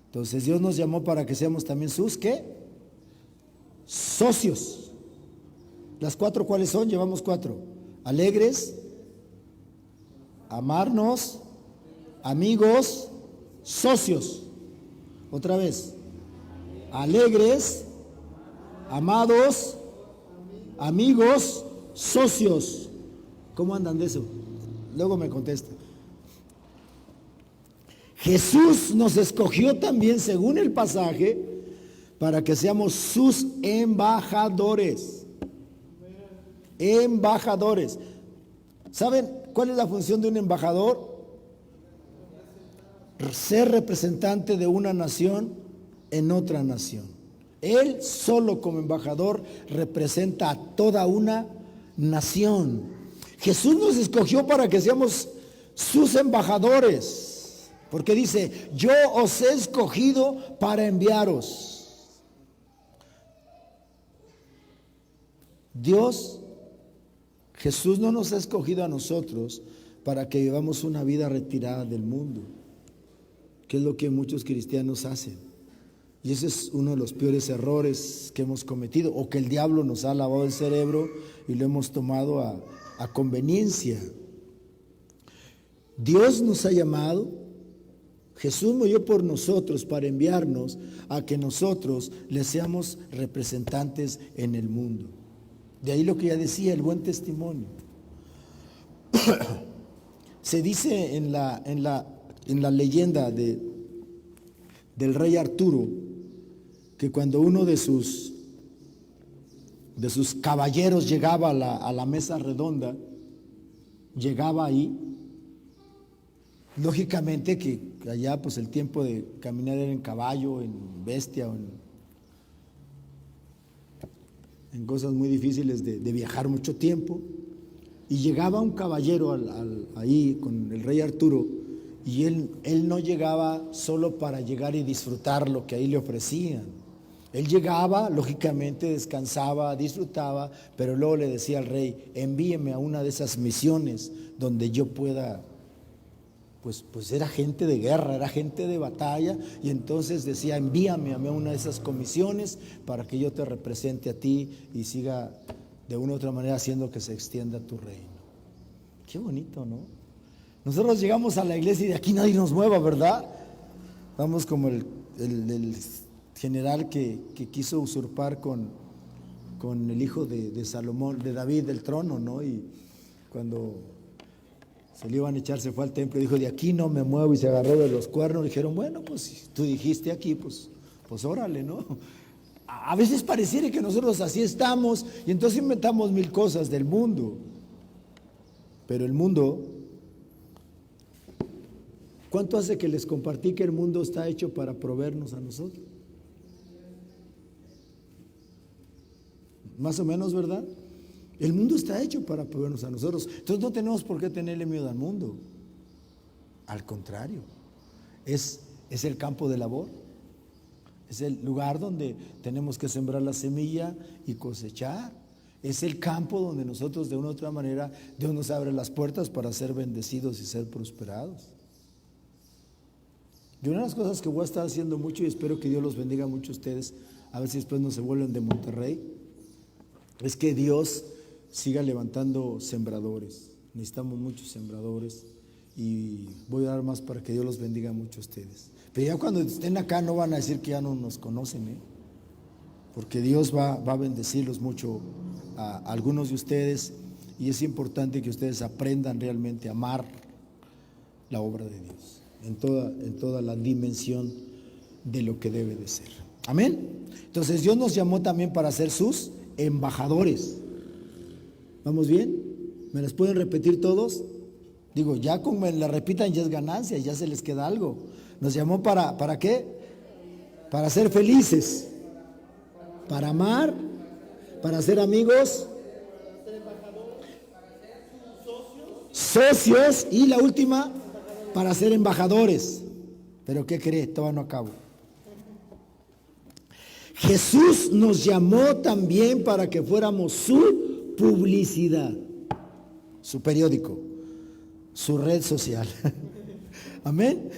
Entonces Dios nos llamó para que seamos también sus ¿qué? Socios. Las 4, ¿cuáles son? Llevamos 4: alegres, amarnos, amigos, socios. Otra vez: alegres, amados, amigos, socios. ¿Cómo andan de eso? Luego me contesta. Jesús nos escogió también, según el pasaje, para que seamos sus embajadores. Embajadores. ¿Saben cuál es la función de un embajador? Ser representante de una nación en otra nación. Él solo como embajador representa a toda una nación. Jesús nos escogió para que seamos sus embajadores, porque dice, yo os he escogido para enviaros. Jesús no nos ha escogido a nosotros para que vivamos una vida retirada del mundo, que es lo que muchos cristianos hacen. Y ese es uno de los peores errores que hemos cometido, o que el diablo nos ha lavado el cerebro y lo hemos tomado a conveniencia. Dios nos ha llamado, Jesús murió por nosotros para enviarnos a que nosotros le seamos representantes en el mundo. De ahí lo que ya decía, el buen testimonio. Se dice en la leyenda del rey Arturo, que cuando uno de sus caballeros llegaba a la mesa redonda, llegaba ahí, lógicamente que allá pues el tiempo de caminar era en caballo, en bestia, o en cosas muy difíciles de viajar mucho tiempo, y llegaba un caballero ahí con el rey Arturo, y él no llegaba solo para llegar y disfrutar lo que ahí le ofrecían. Él llegaba, lógicamente descansaba, disfrutaba, pero luego le decía al rey, envíeme a una de esas misiones donde yo pueda, pues era gente de guerra, era gente de batalla, y entonces decía, envíame a una de esas comisiones para que yo te represente a ti y siga de una u otra manera haciendo que se extienda tu reino. Qué bonito, ¿no? Nosotros llegamos a la iglesia y de aquí nadie nos mueva, ¿verdad? Vamos como el general que quiso usurpar con el hijo de Salomón, de David, del trono, ¿no? Y cuando se le iban a echar, se fue al templo y dijo, de aquí no me muevo, y se agarró de los cuernos. Dijeron, bueno, pues si tú dijiste aquí, pues órale, ¿no? A veces pareciera que nosotros así estamos y entonces inventamos mil cosas del mundo. Pero el mundo, ¿cuánto hace que les compartí que el mundo está hecho para proveernos a nosotros? Más o menos, ¿verdad? El mundo está hecho para proveernos a nosotros. Entonces no tenemos por qué tenerle miedo al mundo. Al contrario, es el campo de labor. Es el lugar donde tenemos que sembrar la semilla y cosechar. Es el campo donde nosotros de una u otra manera Dios nos abre las puertas para ser bendecidos y ser prosperados. Y una de las cosas que voy a estar haciendo mucho, y espero que Dios los bendiga mucho a ustedes, a ver si después no se vuelven de Monterrey, es que Dios siga levantando sembradores. Necesitamos muchos sembradores y voy a dar más para que Dios los bendiga mucho a ustedes. Pero ya cuando estén acá no van a decir que ya no nos conocen, porque Dios va a bendecirlos mucho a algunos de ustedes, y es importante que ustedes aprendan realmente a amar la obra de Dios en toda la dimensión de lo que debe de ser. Amén. Entonces Dios nos llamó también para ser sus embajadores. ¿Vamos bien? ¿Me las pueden repetir todos? Digo, ya con me la repitan ya es ganancia, ya se les queda algo. Nos llamó ¿para qué? Para ser felices, para amar, para ser amigos, socios, y la última, para ser embajadores. Pero ¿qué cree? Todavía no acabo. Jesús nos llamó también para que fuéramos su publicidad, su periódico, su red social. Amén.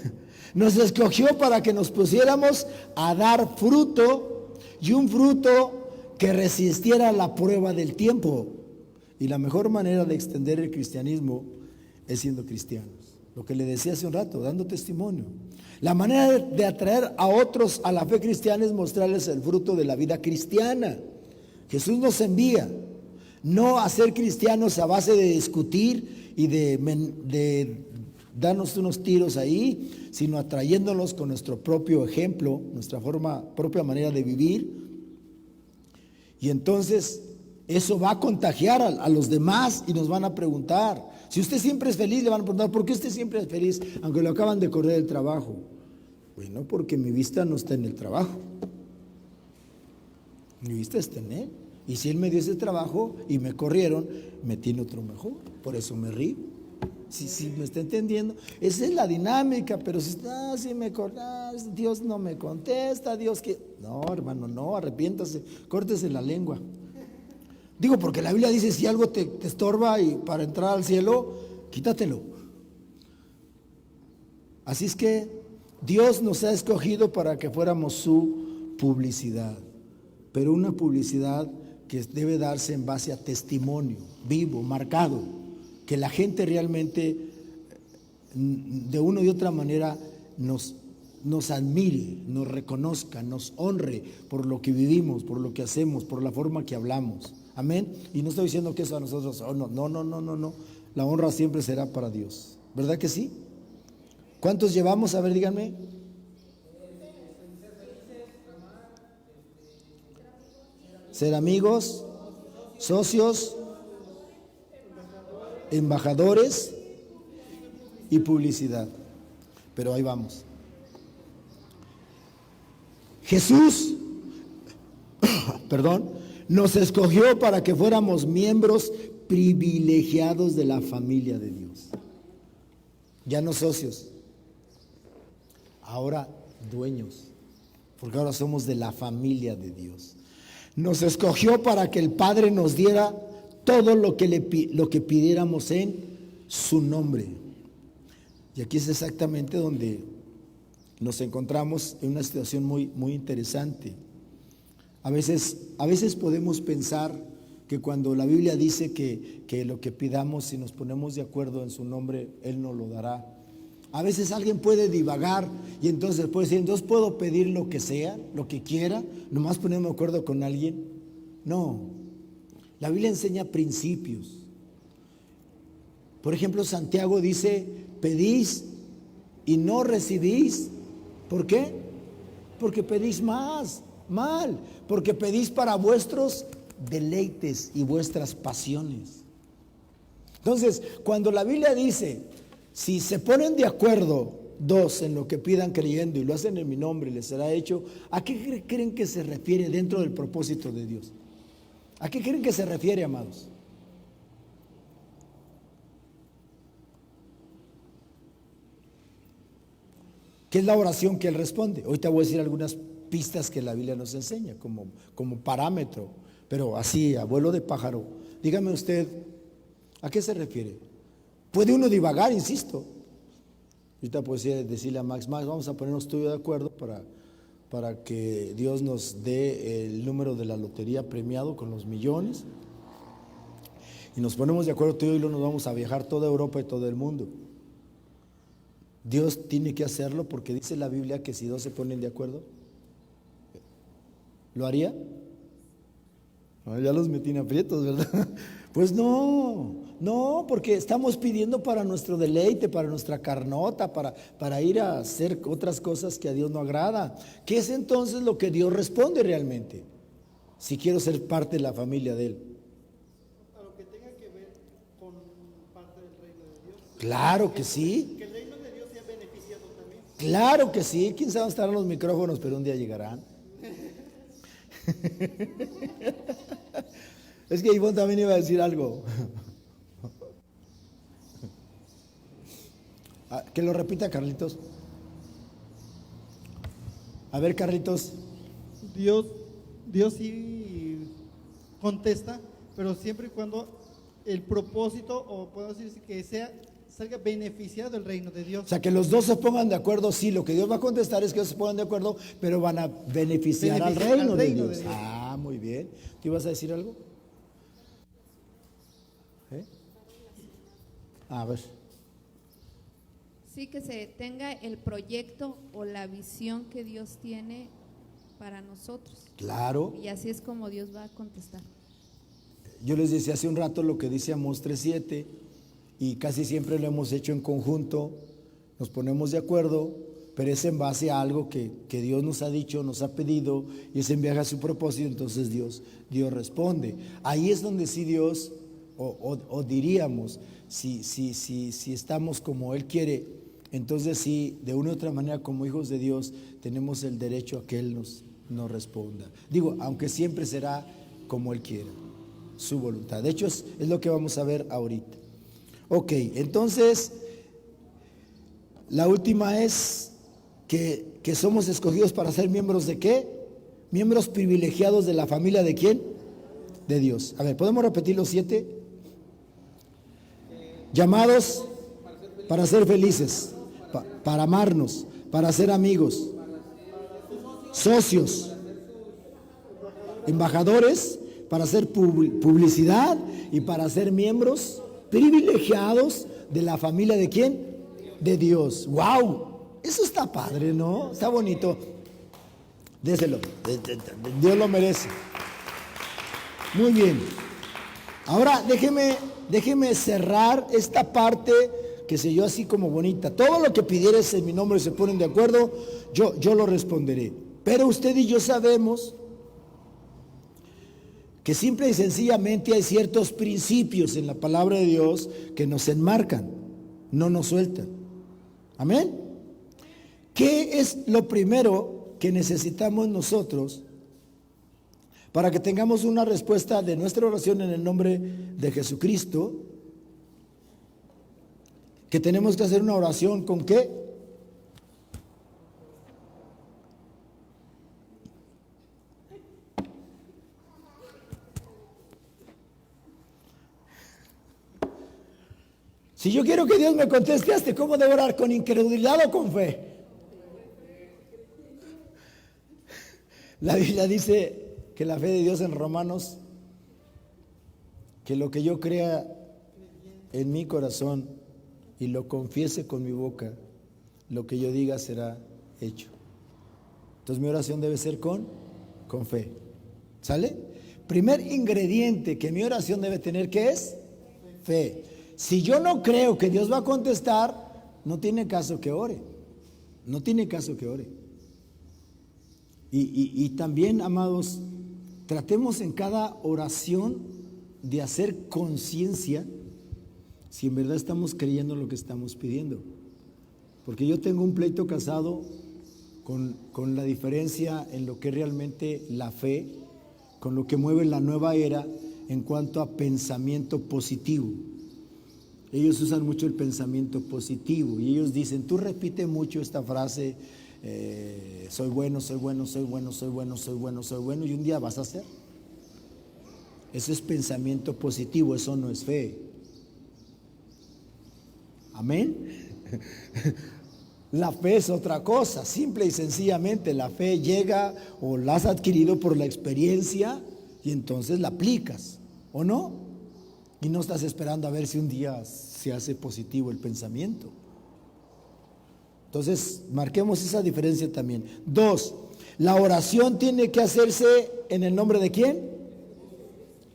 Nos escogió para que nos pusiéramos a dar fruto, y un fruto que resistiera la prueba del tiempo. Y la mejor manera de extender el cristianismo es siendo cristianos. Lo que le decía hace un rato, dando testimonio. La manera de atraer a otros a la fe cristiana es mostrarles el fruto de la vida cristiana. Jesús nos envía no a ser cristianos a base de discutir y de darnos unos tiros ahí, sino atrayéndolos con nuestro propio ejemplo, nuestra propia manera de vivir. Y entonces eso va a contagiar a los demás y nos van a preguntar. Si usted siempre es feliz, le van a preguntar, ¿por qué usted siempre es feliz aunque lo acaban de correr del trabajo? Bueno, porque mi vista no está en el trabajo. Mi vista está en él. Y si él me dio ese trabajo y me corrieron, me tiene otro mejor. Por eso me río. Si me está entendiendo, esa es la dinámica. Pero si me cortas, Dios no me contesta, Dios que... No, hermano, no, arrepiéntase, córtese la lengua. Digo, porque la Biblia dice, si algo te estorba y para entrar al cielo, quítatelo. Así es que Dios nos ha escogido para que fuéramos su publicidad, pero una publicidad que debe darse en base a testimonio vivo, marcado, que la gente realmente de una y otra manera nos admire, nos reconozca, nos honre por lo que vivimos, por lo que hacemos, por la forma que hablamos. Amén. Y no estoy diciendo que eso a nosotros, no. La honra siempre será para Dios. ¿Verdad que sí? ¿Cuántos llevamos? A ver, díganme. Ser amigos, socios, embajadores y publicidad. Pero ahí vamos. Jesús, nos escogió para que fuéramos miembros privilegiados de la familia de Dios. Ya no socios, ahora dueños, porque ahora somos de la familia de Dios. Nos escogió para que el Padre nos diera todo lo que pidiéramos en su nombre. Y aquí es exactamente donde nos encontramos en una situación muy, muy interesante. A veces podemos pensar que cuando la Biblia dice que lo que pidamos, si nos ponemos de acuerdo en su nombre, Él nos lo dará. A veces alguien puede divagar y entonces puede decir, entonces puedo pedir lo que sea, lo que quiera, nomás ponerme de acuerdo con alguien. No, la Biblia enseña principios. Por ejemplo, Santiago dice, pedís y no recibís. ¿Por qué? Porque pedís mal, porque pedís para vuestros deleites y vuestras pasiones. Entonces, cuando la Biblia dice, si se ponen de acuerdo dos en lo que pidan creyendo y lo hacen en mi nombre, les será hecho, ¿a qué creen que se refiere dentro del propósito de Dios? ¿A qué creen que se refiere, amados? ¿Qué es la oración que Él responde? Hoy te voy a decir algunas pistas que la Biblia nos enseña como parámetro, pero así, a vuelo de pájaro. Dígame usted, ¿a qué se refiere? Puede uno divagar, insisto. Ahorita puedo decirle a Max, vamos a ponernos tú y yo de acuerdo para que Dios nos dé el número de la lotería premiado con los millones. Y nos ponemos de acuerdo tú y yo y luego nos vamos a viajar toda Europa y todo el mundo. Dios tiene que hacerlo porque dice la Biblia que si dos se ponen de acuerdo, ¿lo haría? No, ya los metí en aprietos, ¿verdad? Pues no, porque estamos pidiendo para nuestro deleite, para nuestra carnota, para ir a hacer otras cosas que a Dios no agrada. ¿Qué es entonces lo que Dios responde realmente? Si quiero ser parte de la familia de Él. A lo que tenga que ver con parte del reino de Dios. Claro que sí. Que el reino de Dios sea beneficiado también. Claro que sí. Quién sabe dónde estarán los micrófonos, pero un día llegarán. Es que Ivonne también iba a decir algo. Que lo repita, Carlitos. A ver, Carlitos. Dios sí contesta, pero siempre y cuando el propósito, o puedo decir que salga beneficiado el reino de Dios. O sea, que los dos se pongan de acuerdo. Sí, lo que Dios va a contestar es que ellos se pongan de acuerdo, pero van a beneficiar al reino de Dios. Ah, muy bien. ¿Tú ibas a decir algo? A ver. Sí, que se tenga el proyecto o la visión que Dios tiene para nosotros. Claro. Y así es como Dios va a contestar. Yo les decía hace un rato lo que dice Amós 3:7 y casi siempre lo hemos hecho en conjunto, nos ponemos de acuerdo, pero es en base a algo que Dios nos ha dicho, nos ha pedido y es en viaje a su propósito, entonces Dios responde. Ahí es donde sí Dios, o diríamos, si estamos como Él quiere, entonces sí, de una u otra manera como hijos de Dios tenemos el derecho a que Él nos responda. Digo, aunque siempre será como Él quiera, su voluntad. De hecho es lo que vamos a ver ahorita. Ok, entonces la última es que somos escogidos para ser miembros ¿de qué? Miembros privilegiados de la familia ¿de quién? De Dios. A ver, ¿podemos repetir los 7? Llamados para ser felices, para amarnos, para ser amigos, socios, embajadores, para hacer publicidad y para ser miembros privilegiados de la familia ¿de quién? De Dios. ¡Wow! Eso está padre, ¿no? Está bonito. Déselo. Dios lo merece. Muy bien. Ahora déjeme cerrar esta parte que se yo así como bonita. Todo lo que pidieres en mi nombre se ponen de acuerdo, yo lo responderé. Pero usted y yo sabemos que simple y sencillamente hay ciertos principios en la palabra de Dios que nos enmarcan, no nos sueltan. Amén. ¿Qué es lo primero que necesitamos nosotros para que tengamos una respuesta de nuestra oración en el nombre de Jesucristo? Que tenemos que hacer una oración ¿con qué? Si yo quiero que Dios me conteste, ¿cómo debo orar? ¿Con incredulidad o con fe? La Biblia dice que la fe de Dios en Romanos, que lo que yo crea en mi corazón y lo confiese con mi boca, lo que yo diga será hecho. Entonces mi oración debe ser con fe. ¿Sale? Primer ingrediente que mi oración debe tener, ¿qué es? Fe. Si yo no creo que Dios va a contestar, no tiene caso que ore. No tiene caso que ore. Y también, amados, tratemos en cada oración de hacer conciencia si en verdad estamos creyendo lo que estamos pidiendo. Porque yo tengo un pleito casado con la diferencia en lo que es realmente la fe, con lo que mueve la nueva era en cuanto a pensamiento positivo. Ellos usan mucho el pensamiento positivo y ellos dicen, tú repite mucho esta frase, soy bueno, soy bueno, soy bueno, soy bueno, soy bueno, soy bueno, y un día vas a ser. Eso es pensamiento positivo, eso no es fe. Amén. La fe es otra cosa, simple y sencillamente la fe llega o la has adquirido por la experiencia y entonces la aplicas, ¿o no? Y no estás esperando a ver si un día se hace positivo el pensamiento. Entonces, marquemos esa diferencia también. 2, la oración tiene que hacerse en el nombre de ¿quién?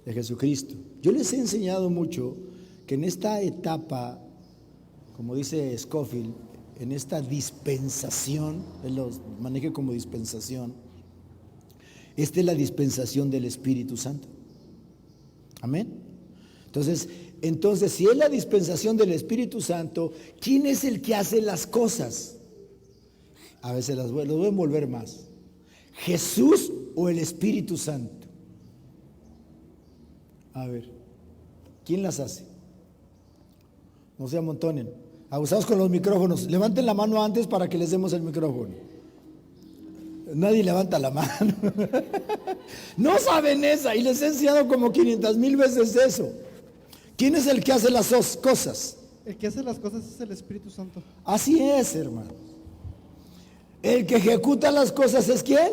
De Jesucristo. Yo les he enseñado mucho que en esta etapa, como dice Scofield, en esta dispensación, él los maneja como dispensación, esta es la dispensación del Espíritu Santo. Amén. Entonces, si es la dispensación del Espíritu Santo, ¿quién es el que hace las cosas? A veces los voy a envolver más. ¿Jesús o el Espíritu Santo? A ver, ¿quién las hace? No se amontonen. Abusados con los micrófonos. Levanten la mano antes para que les demos el micrófono. Nadie levanta la mano. No saben esa y les he enseñado como 500,000 veces eso. ¿Quién es el que hace las cosas? El que hace las cosas es el Espíritu Santo. Así es, hermano. El que ejecuta las cosas es ¿quién?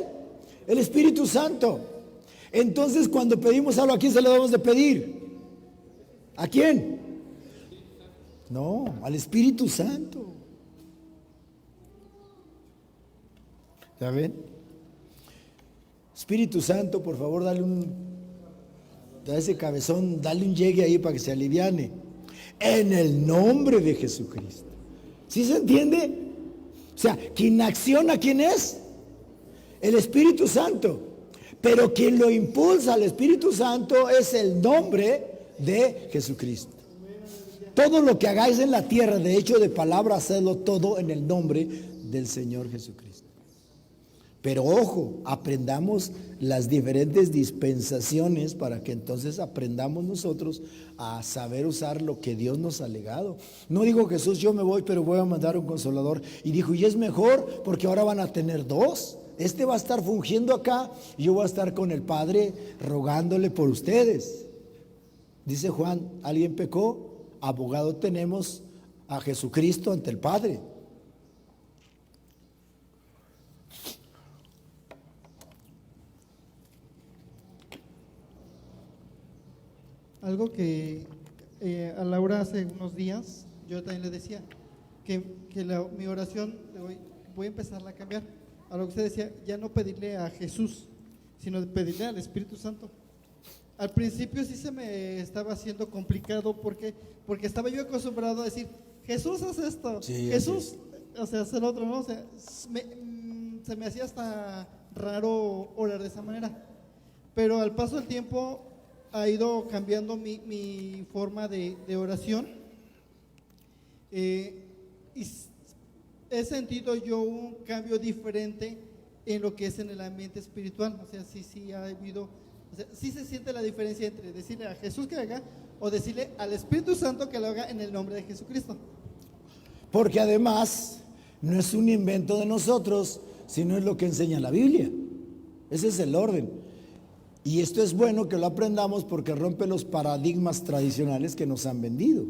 El Espíritu Santo. Entonces, cuando pedimos algo, ¿a quién se lo debemos de pedir? ¿A quién? No, al Espíritu Santo. ¿Ya ven? Espíritu Santo, por favor, a ese cabezón, dale un llegue ahí para que se aliviane. En el nombre de Jesucristo. ¿Sí se entiende? O sea, quien acciona, ¿quién es? El Espíritu Santo. Pero quien lo impulsa al Espíritu Santo es el nombre de Jesucristo. Todo lo que hagáis en la tierra, de hecho de palabra, hacedlo todo en el nombre del Señor Jesucristo. Pero ojo, aprendamos las diferentes dispensaciones para que entonces aprendamos nosotros a saber usar lo que Dios nos ha legado. No dijo Jesús, yo me voy, pero voy a mandar un consolador. Y dijo, y es mejor porque ahora van a tener dos. Este va a estar fungiendo acá y yo voy a estar con el Padre rogándole por ustedes. Dice Juan, ¿alguien pecó? Abogado tenemos a Jesucristo ante el Padre. Algo que a Laura hace unos días, yo también le decía, que mi oración voy a empezarla a cambiar. A lo que usted decía, ya no pedirle a Jesús, sino pedirle al Espíritu Santo. Al principio sí se me estaba haciendo complicado porque estaba yo acostumbrado a decir, Jesús hace esto, sí, Jesús, o sea, hace lo otro, ¿no? O sea, se me hacía hasta raro orar de esa manera. Pero al paso del tiempo ha ido cambiando mi forma de oración. Y he sentido yo un cambio diferente en lo que es en el ambiente espiritual. O sea, sí ha habido, o sea, sí se siente la diferencia entre decirle a Jesús que haga o decirle al Espíritu Santo que lo haga en el nombre de Jesucristo. Porque además no es un invento de nosotros, sino es lo que enseña la Biblia. Ese es el orden. Y esto es bueno que lo aprendamos porque rompe los paradigmas tradicionales que nos han vendido.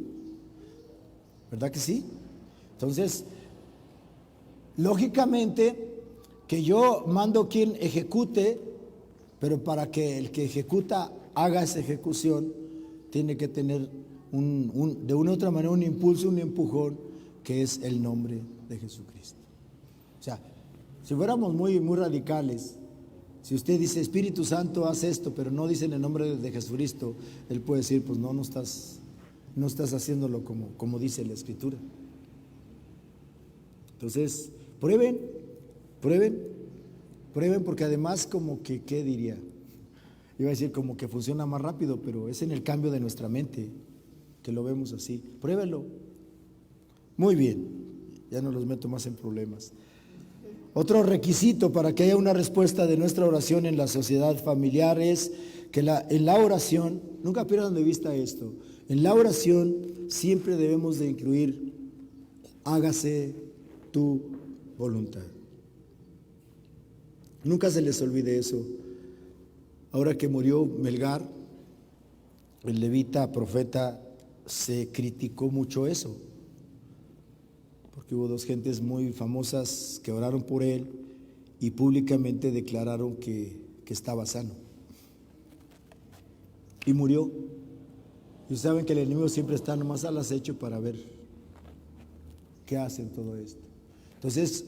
¿Verdad que sí? Entonces, lógicamente que yo mando quien ejecute, pero para que el que ejecuta haga esa ejecución, tiene que tener de una u otra manera un impulso, un empujón, que es el nombre de Jesucristo. O sea, si fuéramos muy radicales, si usted dice Espíritu Santo haz esto, pero no dice en el nombre de Jesucristo, él puede decir, pues no estás haciéndolo como dice la Escritura. Entonces, prueben, porque además como que, ¿qué diría? Iba a decir como que funciona más rápido, pero es en el cambio de nuestra mente que lo vemos así. Pruébenlo. Muy bien, ya no los meto más en problemas. Otro requisito para que haya una respuesta de nuestra oración en la sociedad familiar es que en la oración, nunca pierdan de vista esto, en la oración siempre debemos de incluir, hágase tu voluntad. Nunca se les olvide eso. Ahora que murió Melgar, el levita profeta, se criticó mucho eso, porque hubo dos gentes muy famosas que oraron por él y públicamente declararon que estaba sano. Y murió. Y saben que el enemigo siempre está nomás al acecho para ver qué hacen todo esto. Entonces,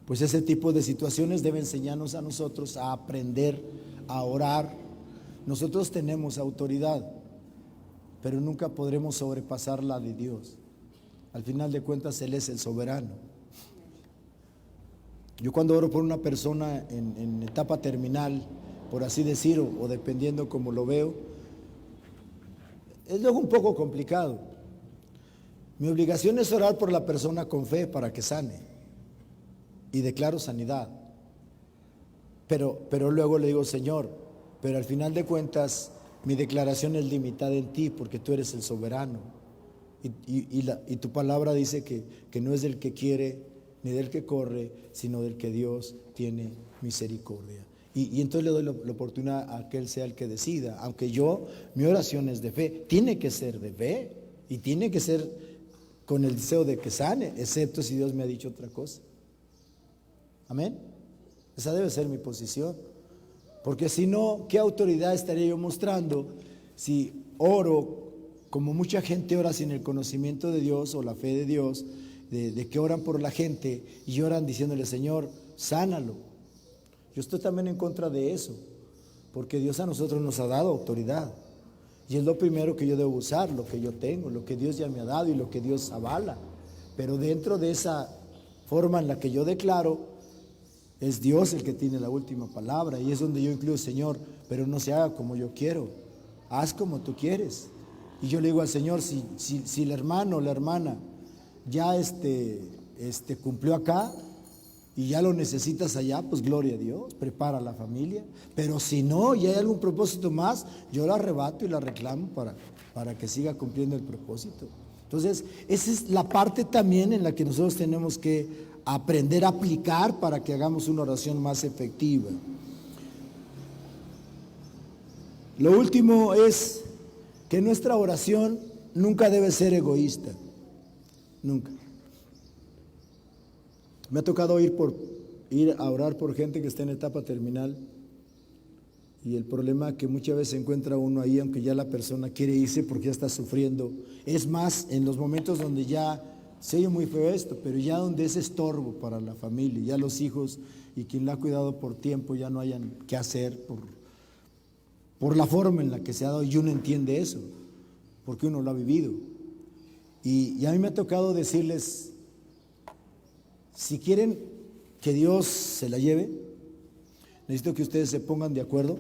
pues ese tipo de situaciones debe enseñarnos a nosotros a aprender a orar. Nosotros tenemos autoridad, pero nunca podremos sobrepasar la de Dios. Al final de cuentas, Él es el soberano. Yo cuando oro por una persona en etapa terminal, por así decir, o dependiendo como lo veo, es luego un poco complicado. Mi obligación es orar por la persona con fe para que sane. Y declaro sanidad. Pero luego le digo, Señor, pero al final de cuentas, mi declaración es limitada en ti porque tú eres el soberano. Y tu palabra dice que no es del que quiere ni del que corre, sino del que Dios tiene misericordia. Y entonces le doy la oportunidad a que Él sea el que decida, aunque mi oración es de fe, tiene que ser de fe y tiene que ser con el deseo de que sane, excepto si Dios me ha dicho otra cosa. Amén. Esa debe ser mi posición, porque si no, ¿qué autoridad estaría yo mostrando si oro como mucha gente ora sin el conocimiento de Dios o la fe de Dios, de que oran por la gente y oran diciéndole, Señor, sánalo? Yo estoy también en contra de eso, porque Dios a nosotros nos ha dado autoridad. Y es lo primero que yo debo usar, lo que yo tengo, lo que Dios ya me ha dado y lo que Dios avala. Pero dentro de esa forma en la que yo declaro, es Dios el que tiene la última palabra. Y es donde yo incluyo, Señor, pero no se haga como yo quiero, haz como tú quieres. Y yo le digo al Señor, si el hermano o la hermana ya cumplió acá y ya lo necesitas allá, pues gloria a Dios, prepara la familia. Pero si no, y hay algún propósito más, yo la arrebato y la reclamo para que siga cumpliendo el propósito. Entonces, esa es la parte también en la que nosotros tenemos que aprender a aplicar para que hagamos una oración más efectiva. Lo último es que nuestra oración nunca debe ser egoísta, nunca. Me ha tocado ir a orar por gente que está en etapa terminal, y el problema que muchas veces se encuentra uno ahí, aunque ya la persona quiere irse porque ya está sufriendo, es más en los momentos donde ya se oye muy feo esto, pero ya donde es estorbo para la familia, ya los hijos y quien la ha cuidado por tiempo ya no hayan qué hacer por la forma en la que se ha dado, y uno entiende eso, porque uno lo ha vivido. Y a mí me ha tocado decirles, si quieren que Dios se la lleve, necesito que ustedes se pongan de acuerdo,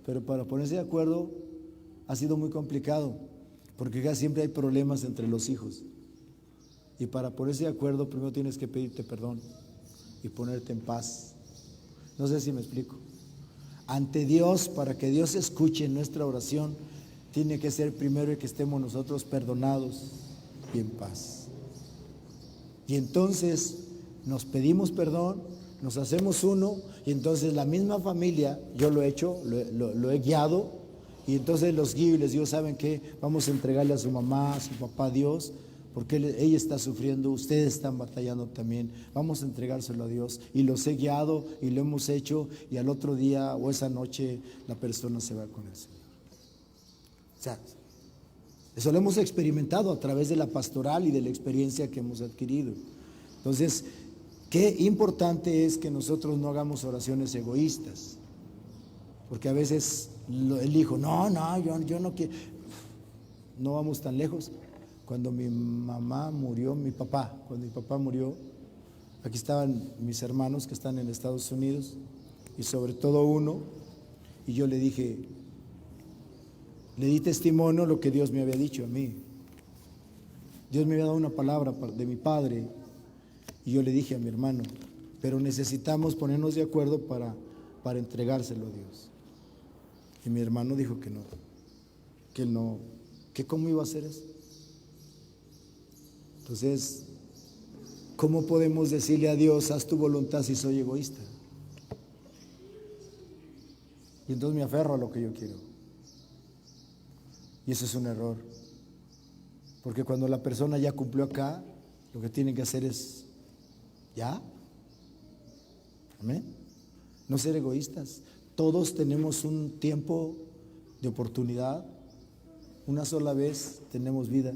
pero para ponerse de acuerdo ha sido muy complicado, porque casi siempre hay problemas entre los hijos. Y para ponerse de acuerdo, primero tienes que pedirte perdón y ponerte en paz. No sé si me explico. Ante Dios, para que Dios escuche nuestra oración, tiene que ser primero que estemos nosotros perdonados y en paz. Y entonces nos pedimos perdón, nos hacemos uno, y entonces la misma familia, yo lo he hecho, lo he guiado, y entonces los guío y les digo, ¿saben qué? Vamos a entregarle a su mamá, a su papá a Dios, porque ella está sufriendo, ustedes están batallando también, vamos a entregárselo a Dios. Y los he guiado y lo hemos hecho, y al otro día o esa noche la persona se va con el Señor. O sea, eso lo hemos experimentado a través de la pastoral y de la experiencia que hemos adquirido. Entonces, qué importante es que nosotros no hagamos oraciones egoístas, porque a veces el hijo, no, yo no quiero. No vamos tan lejos. Cuando mi papá murió, aquí estaban mis hermanos que están en Estados Unidos, y sobre todo uno, y yo le dije, le di testimonio lo que Dios me había dicho a mí. Dios me había dado una palabra de mi padre, y yo le dije a mi hermano, pero necesitamos ponernos de acuerdo para entregárselo a Dios. Y mi hermano dijo que no, que cómo iba a hacer eso. Entonces, ¿cómo podemos decirle a Dios, haz tu voluntad si soy egoísta? Y entonces me aferro a lo que yo quiero. Y eso es un error. Porque cuando la persona ya cumplió acá, lo que tiene que hacer es, ¿ya? Amén. No ser egoístas. Todos tenemos un tiempo de oportunidad. Una sola vez tenemos vida.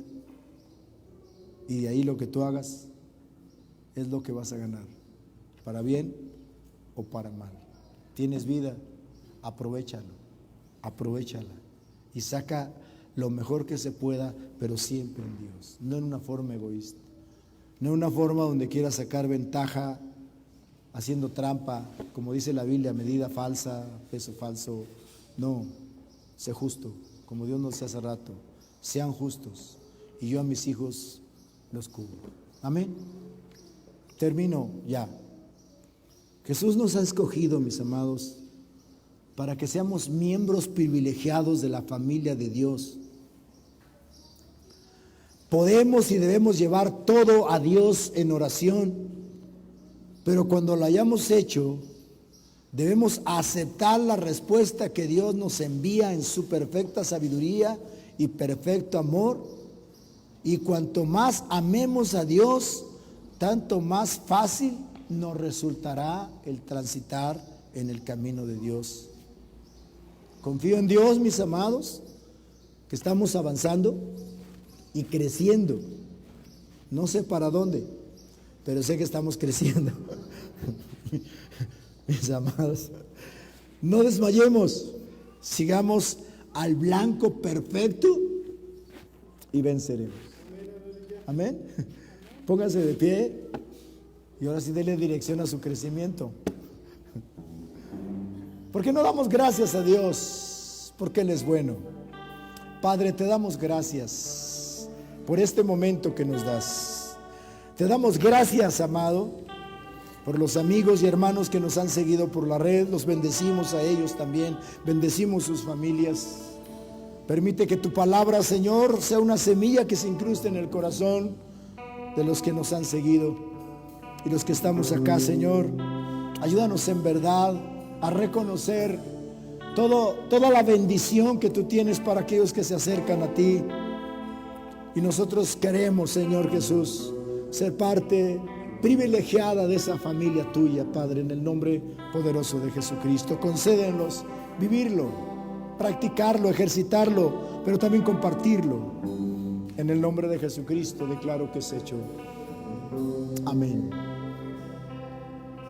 Y de ahí lo que tú hagas es lo que vas a ganar, para bien o para mal. Tienes vida, aprovechala y saca lo mejor que se pueda, pero siempre en Dios, no en una forma egoísta, no en una forma donde quieras sacar ventaja haciendo trampa, como dice la Biblia, medida falsa, peso falso. No, sé justo, como Dios nos decía hace rato, sean justos, y yo a mis hijos los cubro. Amén. Termino ya. Jesús nos ha escogido, mis amados, para que seamos miembros privilegiados de la familia de Dios. Podemos y debemos llevar todo a Dios en oración, pero cuando lo hayamos hecho, debemos aceptar la respuesta que Dios nos envía en su perfecta sabiduría y perfecto amor. Y cuanto más amemos a Dios, tanto más fácil nos resultará el transitar en el camino de Dios. Confío en Dios, mis amados, que estamos avanzando y creciendo. No sé para dónde, pero sé que estamos creciendo. mis amados. No desmayemos, sigamos al blanco perfecto y venceremos. Amén. Póngase de pie y ahora sí dele dirección a su crecimiento. ¿Por qué no damos gracias a Dios? Porque Él es bueno. Padre, te damos gracias por este momento que nos das. Te damos gracias, amado, por los amigos y hermanos que nos han seguido por la red. Los bendecimos a ellos también. Bendecimos sus familias. Permite que tu palabra, Señor, sea una semilla que se incruste en el corazón de los que nos han seguido y los que estamos acá, Señor. Ayúdanos en verdad a reconocer toda la bendición que tú tienes para aquellos que se acercan a ti. Y nosotros queremos, Señor Jesús, ser parte privilegiada de esa familia tuya, Padre, en el nombre poderoso de Jesucristo. Concédenos vivirlo, practicarlo, ejercitarlo, pero también compartirlo. En el nombre de Jesucristo declaro que es hecho. Amén.